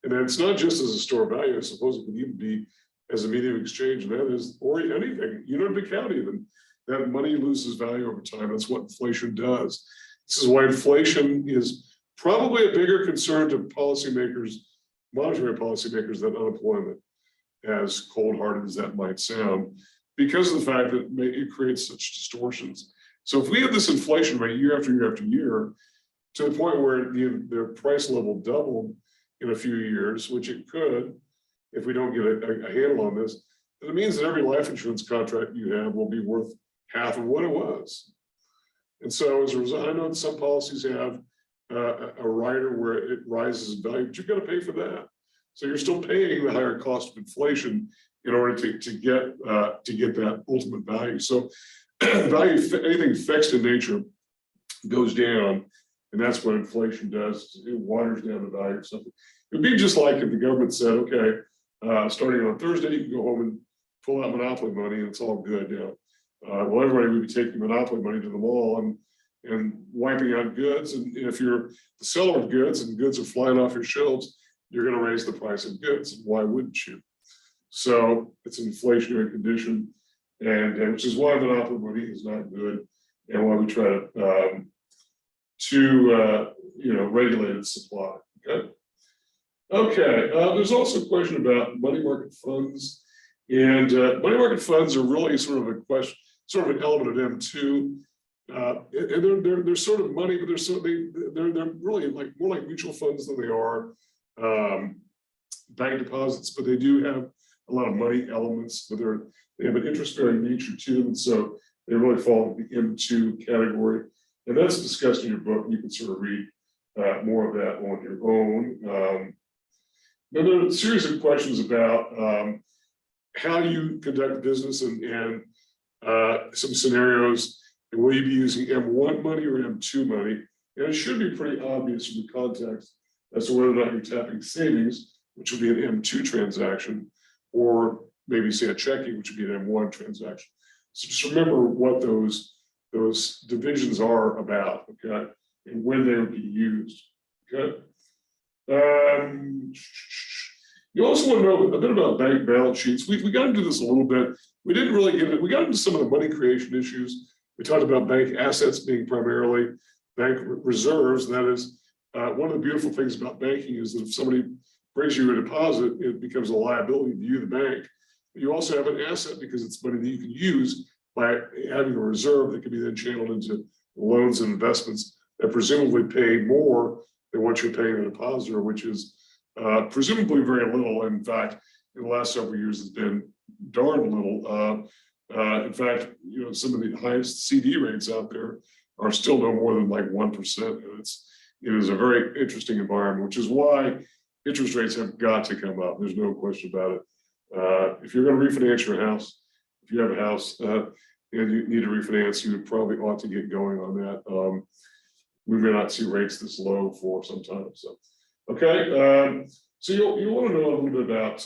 And then it's not just as a store of value. I suppose it could even be as a medium of exchange, and that is, or anything, in Big County, even, that money loses value over time. That's what inflation does. This is why inflation is probably a bigger concern to policymakers, monetary policymakers, than unemployment, as cold-hearted as that might sound, because of the fact that it creates such distortions. So if we have this inflation rate year after year after year, to the point where the price level doubled in a few years, which it could, if we don't get a handle on this, then it means that every life insurance contract you have will be worth half of what it was. And so as a result, I know that some policies have a rider where it rises in value, but you've got to pay for that. So you're still paying the higher cost of inflation in order to get that ultimate value. So value, anything fixed in nature, goes down, and that's what inflation does. It waters down the value of something. It would be just like if the government said, okay, starting on Thursday, you can go home and pull out monopoly money, and it's all good. Well, everybody would be taking monopoly money to the mall and wiping out goods. And if you're the seller of goods and goods are flying off your shelves, you're going to raise the price of goods. Why wouldn't you? So it's an inflationary condition, and which is why monopoly money is not good, and why we try to regulate its supply. Okay. There's also a question about money market funds, and money market funds are really sort of an element of M2. And they're sort of money, but they're really more like mutual funds than they are bank deposits, but they do have a lot of money elements, but they have an interest-bearing nature to them, and so they really fall into the M2 category. And that's discussed in your book. You can sort of read more of that on your own. Then there are a series of questions about how you conduct business and some scenarios. And will you be using M1 money or M2 money? And it should be pretty obvious from the context as to whether or not you're tapping savings, which would be an M2 transaction, or maybe say a checking, which would be an M1 transaction. So just remember what those divisions are about, okay, and when they would be used, okay. You also want to know a bit about bank balance sheets. We got into this a little bit. We didn't really get it. We got into some of the money creation issues. We talked about bank assets being primarily bank reserves. That is, one of the beautiful things about banking is that if somebody brings you a deposit, it becomes a liability to you, the bank. But you also have an asset because it's money that you can use by having a reserve that can be then channeled into loans and investments that presumably pay more than what you're paying the depositor, which is presumably very little. In fact, in the last several years, has been darn little. In fact, you know, some of the highest CD rates out there are still no more than like 1%. And it is a very interesting environment, which is why interest rates have got to come up. There's no question about it. If you're going to refinance your house, if you have a house and you need to refinance, you would probably ought to get going on that. We may not see rates this low for some time. So, okay. So you want to know a little bit about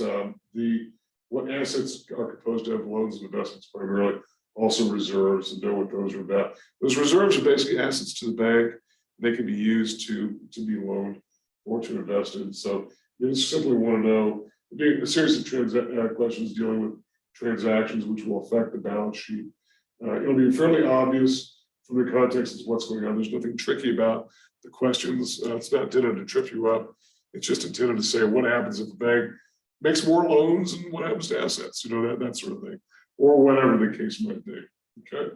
what assets are composed of loans and investments primarily, also reserves, and know what those are about. Those reserves are basically assets to the bank. They can be used to be loaned or to invest in. So you just simply want to know a series of questions dealing with transactions which will affect the balance sheet. It'll be fairly obvious from the context of what's going on. There's nothing tricky about the questions. It's not intended to trip you up. It's just intended to say what happens if the bank makes more loans and what happens to assets, you know, that sort of thing, or whatever the case might be. Okay.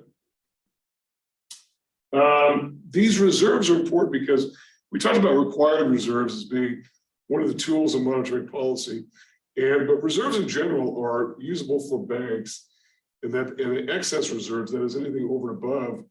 These reserves are important because we talked about required reserves as being one of the tools of monetary policy, but reserves in general are usable for banks, and the excess reserves, that is anything over and above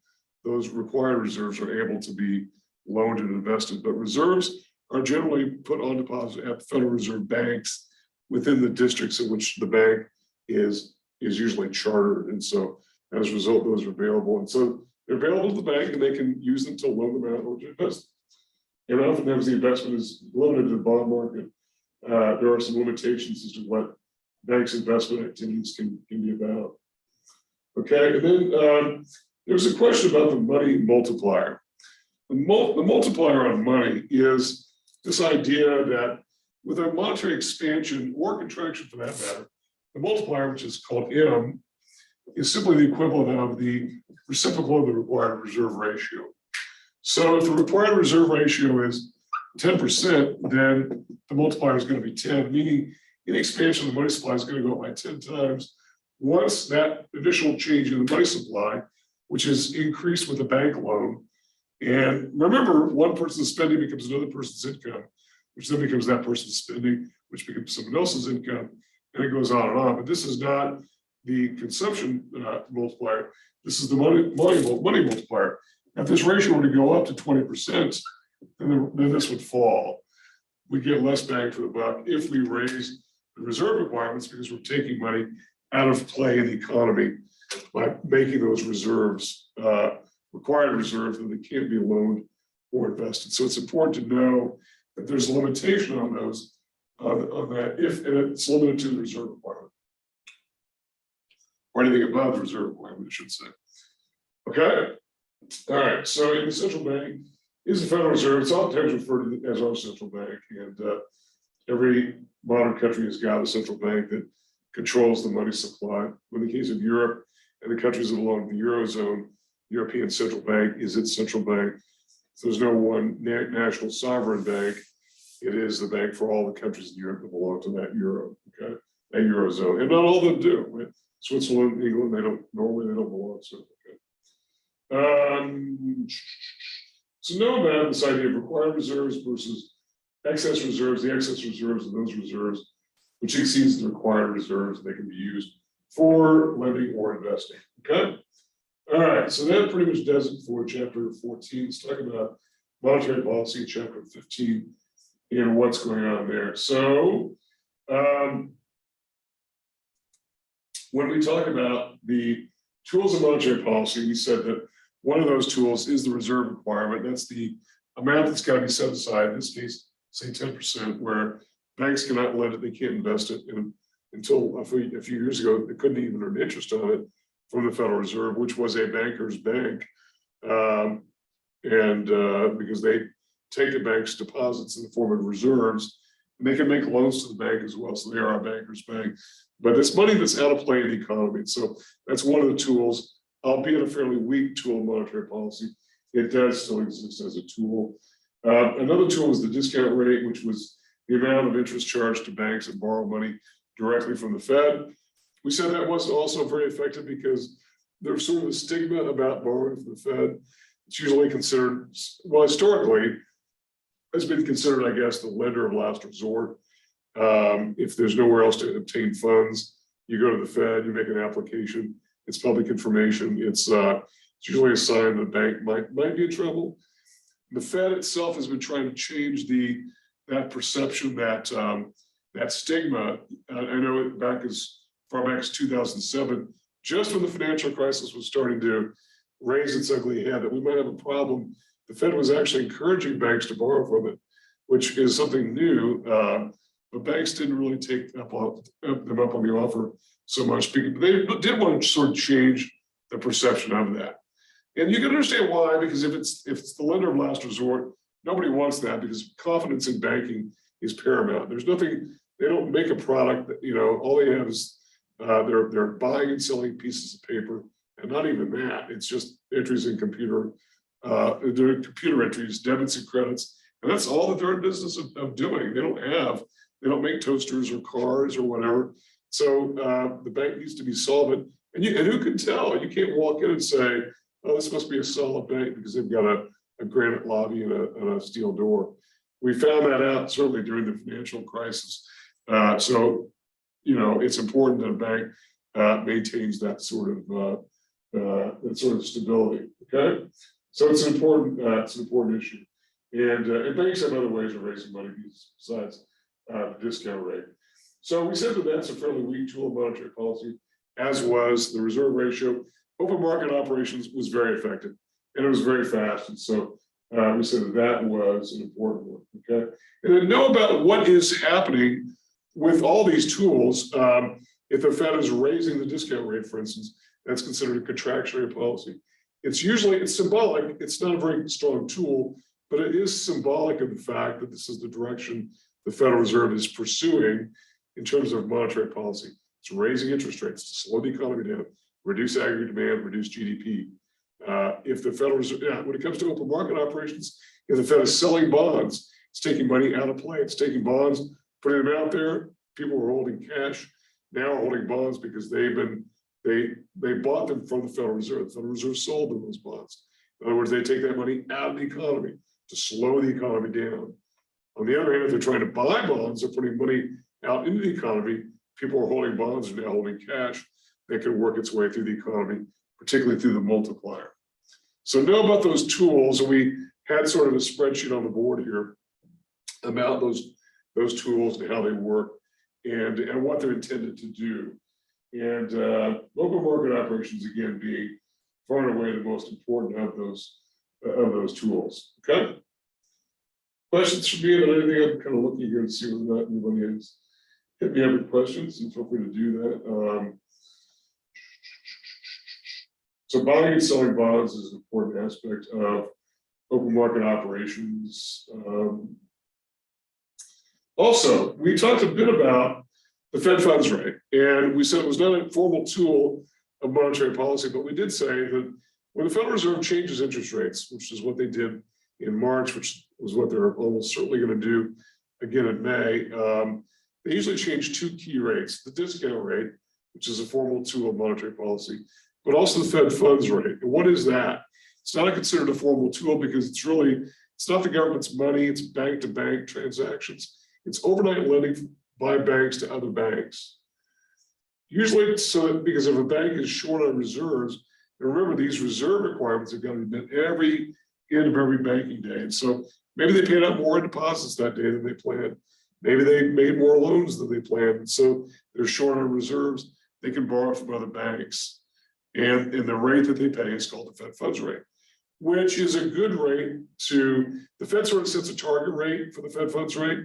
those required reserves, are able to be loaned and invested. But reserves are generally put on deposit at the Federal Reserve banks within the districts in which the bank is usually chartered, and so as a result, those are available, and so they're available to the bank, and they can use them to loan them out or to invest. And oftentimes the investment is limited to the bond market. There are some limitations as to what banks' investment activities can be about. Okay, and then there's a question about the money multiplier. The multiplier on money is this idea that with a monetary expansion or contraction for that matter, the multiplier, which is called M, is simply the equivalent of the reciprocal of the required reserve ratio. So if the required reserve ratio is 10%, then the multiplier is going to be 10, meaning any expansion of the money supply is going to go up by 10 times. Once that additional change in the money supply, which is increased with a bank loan, and remember, one person's spending becomes another person's income, which then becomes that person's spending, which becomes someone else's income, and it goes on and on. But this is not the consumption multiplier. This is the money multiplier. If this ratio were to go up to 20%, then this would fall. We get less bang for the buck if we raise the reserve requirements because we're taking money out of play in the economy by making those reserves required reserves that they can't be loaned or invested. So it's important to know that there's a limitation on those, on that, and it's limited to the reserve requirement, or anything above the reserve requirement, I should say. Okay. All right. So in the central bank is the Federal Reserve. It's oftentimes referred to as our central bank, and every modern country has got a central bank that controls the money supply. In the case of Europe and the countries that belong to the Eurozone, European Central Bank is its central bank. So there's no one national sovereign bank. It is the bank for all the countries in Europe that belong to that euro, okay, that Eurozone. And not all of them do. Right? Switzerland, England, Norway, they don't belong to it. Okay. So know about this idea of required reserves versus excess reserves. The excess reserves are those reserves which exceeds the required reserves. They can be used for lending or investing. Okay. All right. So that pretty much does it for chapter 14. Let's talk about monetary policy in chapter 15 and what's going on there. So when we talk about the tools of monetary policy, we said that one of those tools is the reserve requirement. That's the amount that's got to be set aside. In this case, say 10%, where banks cannot lend it, they can't invest it. And until a few years ago, they couldn't even earn interest on it from the Federal Reserve, which was a banker's bank. Because they take the bank's deposits in the form of reserves And they can make loans to the bank as well, so they are a banker's bank. But it's money that's out of play in the economy. So that's one of the tools, albeit a fairly weak tool in monetary policy. It does still exist as a tool. Another tool is the discount rate, which was the amount of interest charged to banks that borrow money directly from the Fed. We said that wasn't also very effective because there's sort of a stigma about borrowing from the Fed. It's usually considered, well, historically, has been considered, I guess, the lender of last resort. If there's nowhere else to obtain funds, you go to the Fed, you make an application. It's public information. It's usually a sign the bank might be in trouble. The Fed itself has been trying to change that perception, that stigma. I know back as far back as 2007, just when the financial crisis was starting to raise its ugly head, that we might have a problem. The Fed was actually encouraging banks to borrow from it, which is something new. But banks didn't really take them up on the offer so much because they did want to sort of change the perception of that. And you can understand why, because if it's the lender of last resort, nobody wants that because confidence in banking is paramount. There's nothing, they don't make a product that, all they have is they're buying and selling pieces of paper, and not even that. It's just entries in computer entries, debits and credits, and that's all that they're in business of doing. They don't make toasters or cars or whatever. So the bank needs to be solvent, and who can tell? You can't walk in and say, "Oh, this must be a solid bank because they've got a granite lobby and a steel door." We found that out certainly during the financial crisis. So it's important that a bank maintains that sort of stability. Okay, so it's an important issue, and banks have other ways of raising money besides the discount rate. So we said that that's a fairly weak tool of monetary policy, as was the reserve ratio. Open market operations was very effective, and it was very fast, and so we said that was an important one. Okay, and then know about what is happening with all these tools. If the Fed is raising the discount rate, for instance, that's considered a contractionary policy. It's symbolic. It's not a very strong tool, but it is symbolic of the fact that this is the direction the Federal Reserve is pursuing in terms of monetary policy. It's raising interest rates to slow the economy down, reduce aggregate demand, reduce GDP. If the Federal Reserve, when it comes to open market operations, if the Fed is selling bonds, it's taking money out of play. It's taking bonds, putting them out there. People were holding cash, now are holding bonds because they bought them from the Federal Reserve. The Federal Reserve sold them those bonds. In other words, they take that money out of the economy to slow the economy down. On the other hand, if they're trying to buy bonds, they're putting money out into the economy. People are holding bonds and now holding cash that can work its way through the economy, particularly through the multiplier. So know about those tools. And we had sort of a spreadsheet on the board here about those tools and how they work and what they're intended to do. And open market operations, again, being far and away the most important of those tools. Okay. Questions for me about anything? I'm kind of looking here to see whether or not anybody has hit me up with questions, and feel free to do that. So buying and selling bonds is an important aspect of open market operations. Also, we talked a bit about the Fed funds rate, and we said it was not a formal tool of monetary policy, but we did say that when the Federal Reserve changes interest rates, which is what they did in March, which was what they're almost certainly going to do again in May, they usually change two key rates: the discount rate, which is a formal tool of monetary policy, but also the Fed funds rate. And what is that? It's not considered a formal tool because it's not the government's money, it's bank-to-bank transactions. It's overnight lending by banks to other banks. Usually, because if a bank is short on reserves, and remember these reserve requirements have got to be met every end of every banking day. And so maybe they paid out more in deposits that day than they planned. Maybe they made more loans than they planned. And so they're short on reserves. They can borrow from other banks. And the rate that they pay is called the Fed funds rate, which is a good rate the Fed sort of sets a target rate for the Fed funds rate.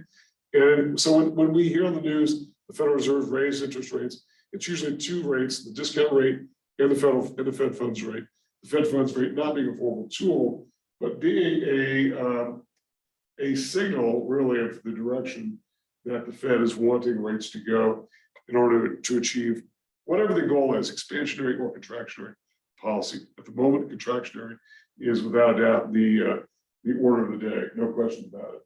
And so when we hear on the news, the Federal Reserve raised interest rates, it's usually two rates: the discount rate and the Fed funds rate. The Fed funds rate not being a formal tool, but being a signal really of the direction that the Fed is wanting rates to go in order to achieve whatever the goal is, expansionary or contractionary policy. At the moment, contractionary is without a doubt the order of the day, no question about it.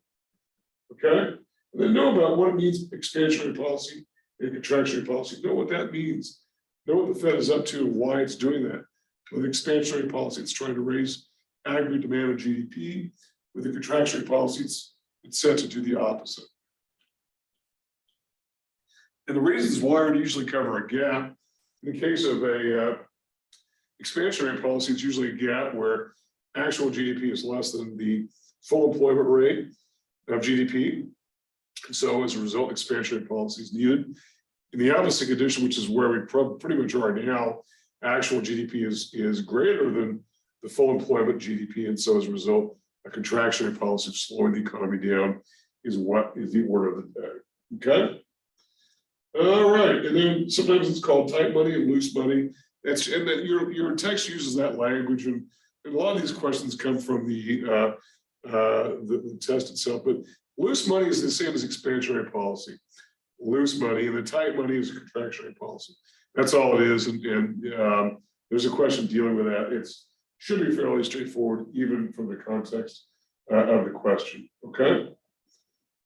Okay, and then know about what it means expansionary policy and contractionary policy. Know what that means. Know what the Fed is up to and why it's doing that. With expansionary policy, it's trying to raise aggregate demand of GDP. With the contractionary policy, it's set to do the opposite. And the reasons why would usually cover a gap. In the case of a expansionary policy, it's usually a gap where actual GDP is less than the full employment rate of GDP. And so as a result, expansionary policy is needed. In the opposite condition, which is where we pretty much are now, actual GDP is greater than the full employment GDP. And so as a result, a contractionary policy of slowing the economy down is what is the order of the day. Okay. All right. And then sometimes it's called tight money and loose money. And then your text uses that language. And a lot of these questions come from the test itself. But loose money is the same as expansionary policy. Loose money, and the tight money is a contractionary policy. That's all it is. And there's a question dealing with that. It should be fairly straightforward, even from the context of the question. Okay.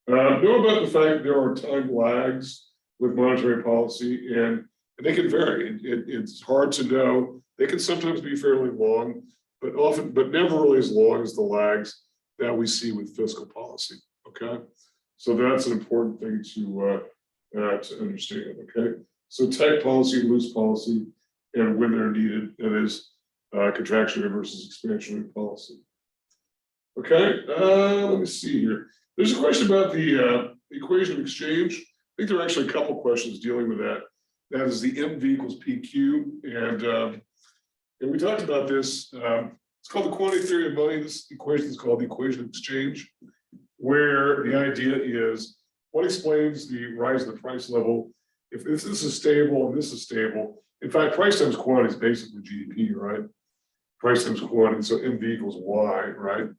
Know about the fact that there are time lags with monetary policy, and they can vary. It's hard to know. They can sometimes be fairly long, but never really as long as the lags that we see with fiscal policy. Okay. So that's an important thing to understand. Okay. So tight policy, loose policy, and when they're needed, that is contractionary versus expansionary policy. Okay. Let me see here. There's a question about the equation of exchange. I think there are actually a couple questions dealing with that. That is the MV equals PQ, and we talked about this. It's called the quantity theory of money. This equation is called the equation of exchange, where the idea is what explains the rise in the price level. If this is stable and this is stable, in fact, price times quantity is basically GDP, right? Price times quantity, so MV equals Y, right?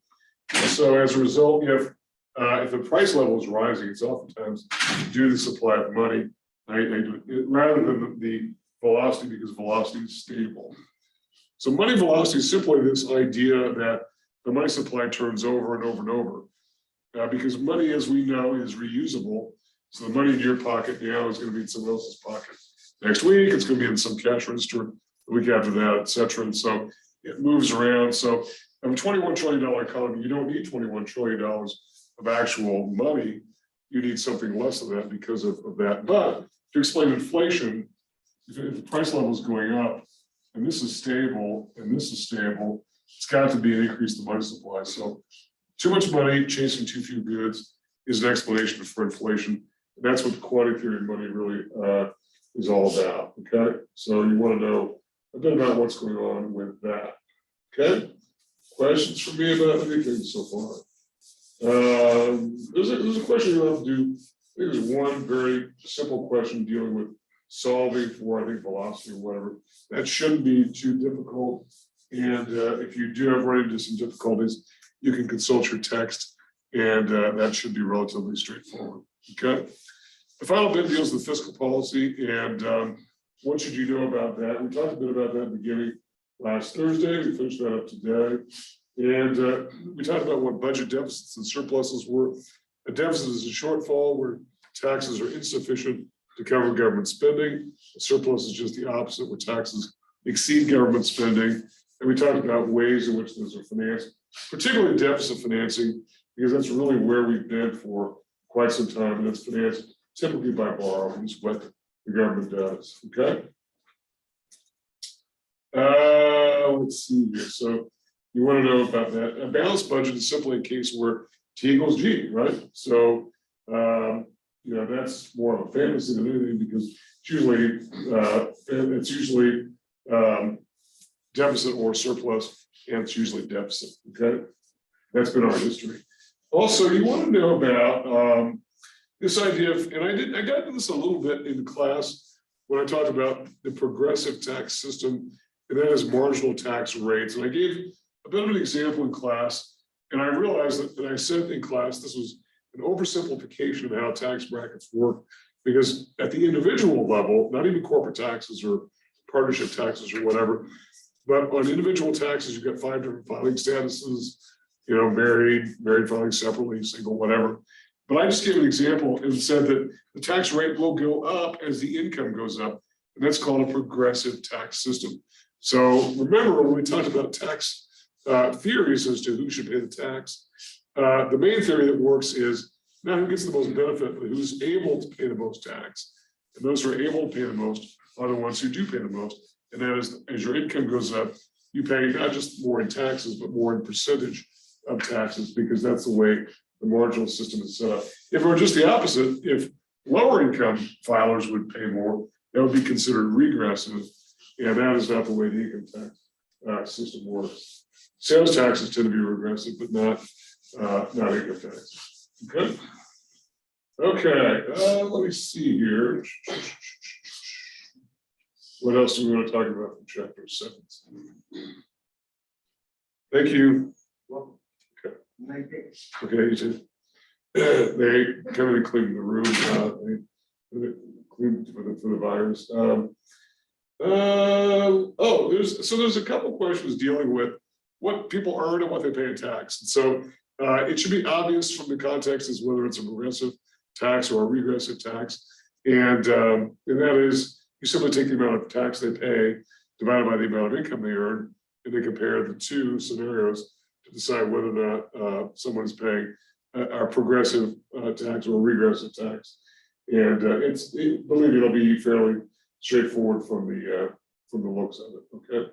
And so as a result, if the price level is rising, it's oftentimes due to the supply of money, rather than the velocity, because velocity is stable. So money velocity is simply this idea that the money supply turns over and over and over. Because money, as we know, is reusable. So the money in your pocket now is going to be in someone else's pocket next week. It's going to be in some cash register the week after that, et cetera. And so it moves around. So in a $21 trillion economy, you don't need $21 trillion of actual money. You need something less than that because of that. But to explain inflation, if the price level is going up and this is stable and this is stable, it's got to be an increase in the money supply. So too much money chasing too few goods is an explanation for inflation. And that's what the quantity theory of money really is all about. Okay, so you want to know a bit about what's going on with that. Okay, questions for me about anything so far? There's a question you have to do. I think there's one very simple question dealing with solving for, I think, velocity or whatever. That shouldn't be too difficult. And if you do have run into some difficulties, you can consult your text, and that should be relatively straightforward. Okay. The final bit deals with fiscal policy, and what should you know about that? We talked a bit about that beginning last Thursday. We finished that up today, and we talked about what budget deficits and surpluses were. A deficit is a shortfall where taxes are insufficient to cover government spending. A surplus is just the opposite, where taxes exceed government spending. And we talked about ways in which those are financed, particularly deficit financing, because that's really where we've been for quite some time, and it's financed typically by borrowings, what the government does. Okay. Let's see here. So you want to know about that. A balanced budget is simply a case where T equals G, right? So that's more of a fantasy than anything, because it's usually deficit or surplus, and it's usually deficit. Okay, that's been our history. Also, you want to know about this idea of, and I got into this a little bit in class when I talked about the progressive tax system, and that is marginal tax rates. And I gave a bit of an example in class, and I realized that I said in class, this was an oversimplification of how tax brackets work, because at the individual level, not even corporate taxes or partnership taxes or whatever, but on individual taxes, you've got 5 different filing statuses, you know, married filing separately, single, whatever. But I just gave an example and said that the tax rate will go up as the income goes up. And that's called a progressive tax system. So remember, when we talked about tax theories as to who should pay the tax, the main theory that works is not who gets the most benefit, but who's able to pay the most tax. And those who are able to pay the most are the ones who do pay the most. And that is, as your income goes up, you pay not just more in taxes, but more in percentage of taxes, because that's the way the marginal system is set up. If it were just the opposite, if lower income filers would pay more, that would be considered regressive. And that is not the way the income tax system works. Sales taxes tend to be regressive, but not income taxes. Okay. Okay. Let me see here. What else do we want to talk about in chapter 7? Thank you. Okay. Okay, you too. They kind of cleaned the room. They cleaned for the virus. There's a couple questions dealing with what people earn and what they pay in tax. And so it should be obvious from the context as whether it's a progressive tax or a regressive tax. And that is, you simply take the amount of tax they pay divided by the amount of income they earn, and they compare the two scenarios to decide whether or not someone's paying a progressive tax or a regressive tax. And believe me, it'll be fairly straightforward from the looks of it. Okay.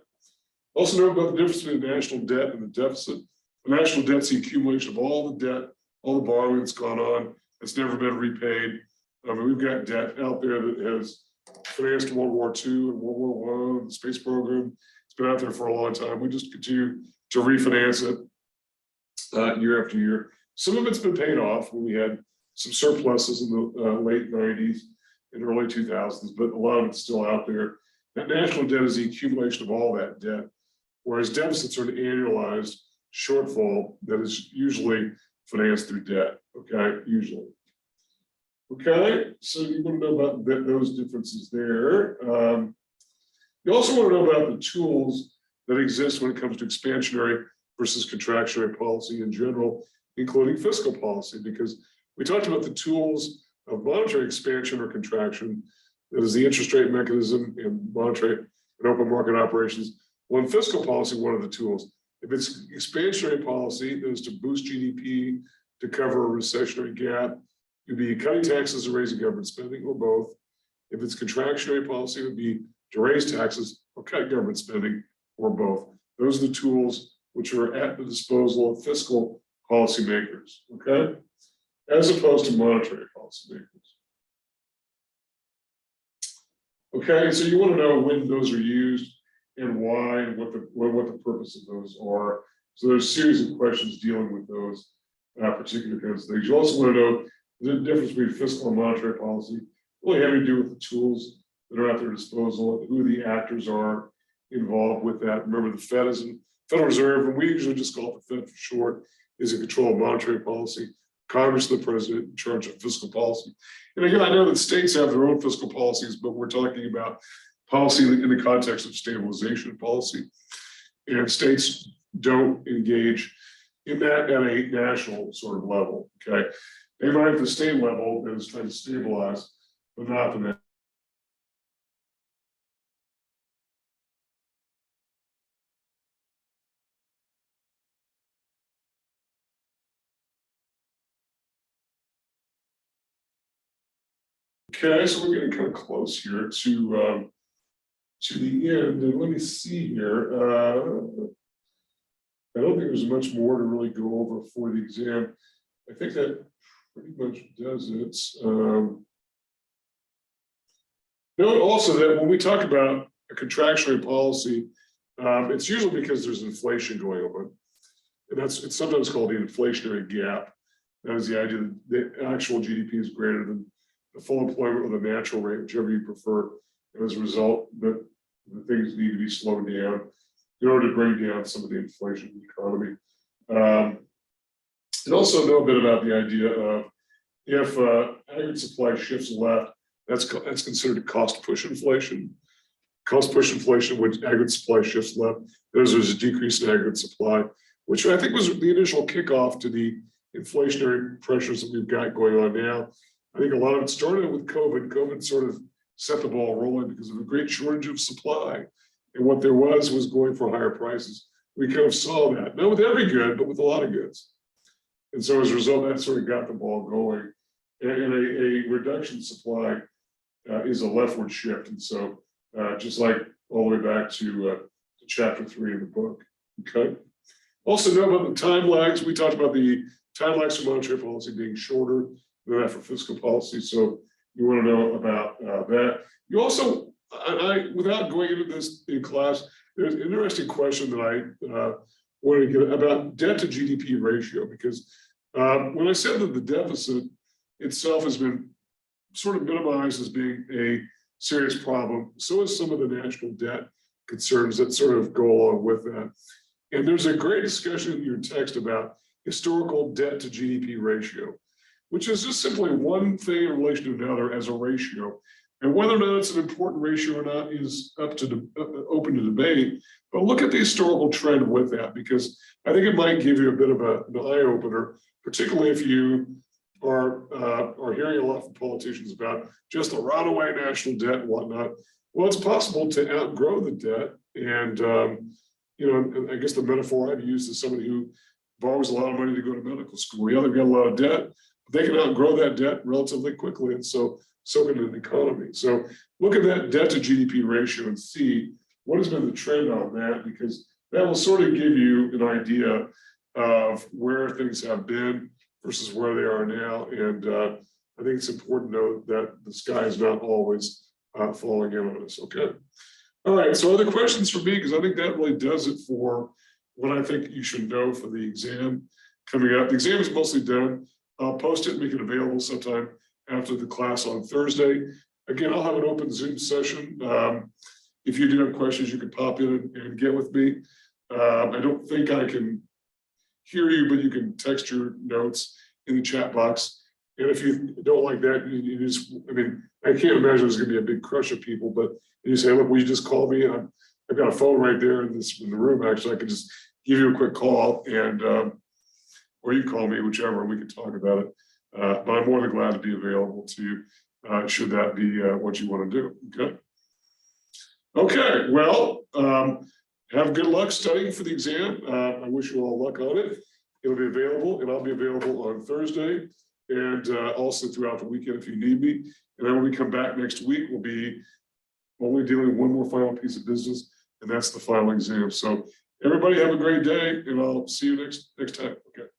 Also know about the difference between the national debt and the deficit. The national debt's the accumulation of all the debt, all the borrowing that's gone on, that's never been repaid. I mean, we've got debt out there that has financed World War II and World War I, the space program. It's been out there for a long time. We just continue to refinance it year after year. Some of it's been paid off when we had some surpluses in the late 90s and early 2000s, but a lot of it's still out there. That national debt is the accumulation of all that debt, whereas deficits are an annualized shortfall that is usually financed through debt, okay, usually. Okay, so you want to know about those differences there. You also want to know about the tools that exist when it comes to expansionary versus contractionary policy in general, including fiscal policy, because we talked about the tools of monetary expansion or contraction, that is the interest rate mechanism in monetary and open market operations. Well, in fiscal policy, one of the tools, if it's expansionary policy, that is to boost GDP, to cover a recessionary gap, you'd be cutting taxes or raising government spending, or both. If it's contractionary policy, it would be to raise taxes or cut government spending, or both. Those are the tools which are at the disposal of fiscal policymakers, okay? As opposed to monetary policymakers. Okay, so you want to know when those are used and why, and what the purpose of those are. So there's a series of questions dealing with those particular kinds of things. You also want to know the difference between fiscal and monetary policy, really having to do with the tools that are at their disposal, and who the actors are involved with that. Remember, the Fed is in Federal Reserve, and we usually just call it the Fed for short, is in control of monetary policy. Congress and the president in charge of fiscal policy. And again, I know that states have their own fiscal policies, but we're talking about policy in the context of stabilization policy. And states don't engage in that at a national sort of level, okay? They might at the state level that is trying to stabilize, but not the national. Okay, so we're getting kind of close here to the end, and let me see here. I don't think there's much more to really go over for the exam. I think that pretty much does it. Note also that when we talk about a contractionary policy, it's usually because there's inflation going on, and it's sometimes called the inflationary gap. That is the idea that the actual GDP is greater than the full employment or the natural rate, whichever you prefer. And as a result, the things need to be slowed down in order to bring down some of the inflation in the economy. And also know a bit about the idea of if aggregate supply shifts left, that's considered cost push inflation. Cost push inflation, which aggregate supply shifts left, there's a decrease in aggregate supply, which I think was the initial kickoff to the inflationary pressures that we've got going on now. I think a lot of it started with COVID. COVID sort of set the ball rolling because of a great shortage of supply. And what there was going for higher prices. We kind of saw that, not with every good, but with a lot of goods. And so as a result, that sort of got the ball going. And a reduction in supply is a leftward shift. And so just like all the way back to chapter 3 of the book, okay? Also know about the time lags. We talked about the time lags for monetary policy being shorter than that for fiscal policy. So you want to know about that. You also, without going into this in class, there's an interesting question that I wanted to get about debt to GDP ratio, because when I said that the deficit itself has been sort of minimized as being a serious problem, so is some of the national debt concerns that sort of go along with that. And there's a great discussion in your text about historical debt to GDP ratio, which is just simply one thing in relation to another as a ratio. And whether or not it's an important ratio or not is up to open to debate. But look at the historical trend with that, because I think it might give you a bit of an eye opener, particularly if you are hearing a lot from politicians about just the runaway national debt and whatnot. Well, it's possible to outgrow the debt. And, I guess the metaphor I've used is somebody who borrows a lot of money to go to medical school. Yeah, they've got a lot of debt, but they can outgrow that debt relatively quickly. And so can an economy. So look at that debt to GDP ratio and see what has been the trend on that, because that will sort of give you an idea of where things have been versus where they are now. And I think it's important to note that the sky is not always falling in on us. Okay. All right. So other questions for me, because I think that really does it for what I think you should know for the exam coming up. The exam is mostly done. I'll post it and make it available sometime after the class on Thursday. Again, I'll have an open Zoom session. If you do have questions, you can pop in and get with me. I don't think I can hear you, but you can text your notes in the chat box. And if you don't like that, you just, I can't imagine there's gonna be a big crush of people, but you say, look, will you just call me? I've got a phone right there in the room. Actually, I could just give you a quick call and, or you call me, whichever, and we can talk about it. But I'm more than glad to be available to you, should that be what you want to do, okay? Okay, well, have good luck studying for the exam. I wish you all luck on it. It'll be available, and I'll be available on Thursday and also throughout the weekend if you need me. And then when we come back next week, we'll be only dealing with one more final piece of business, and that's the final exam. So everybody have a great day, and I'll see you next time, okay?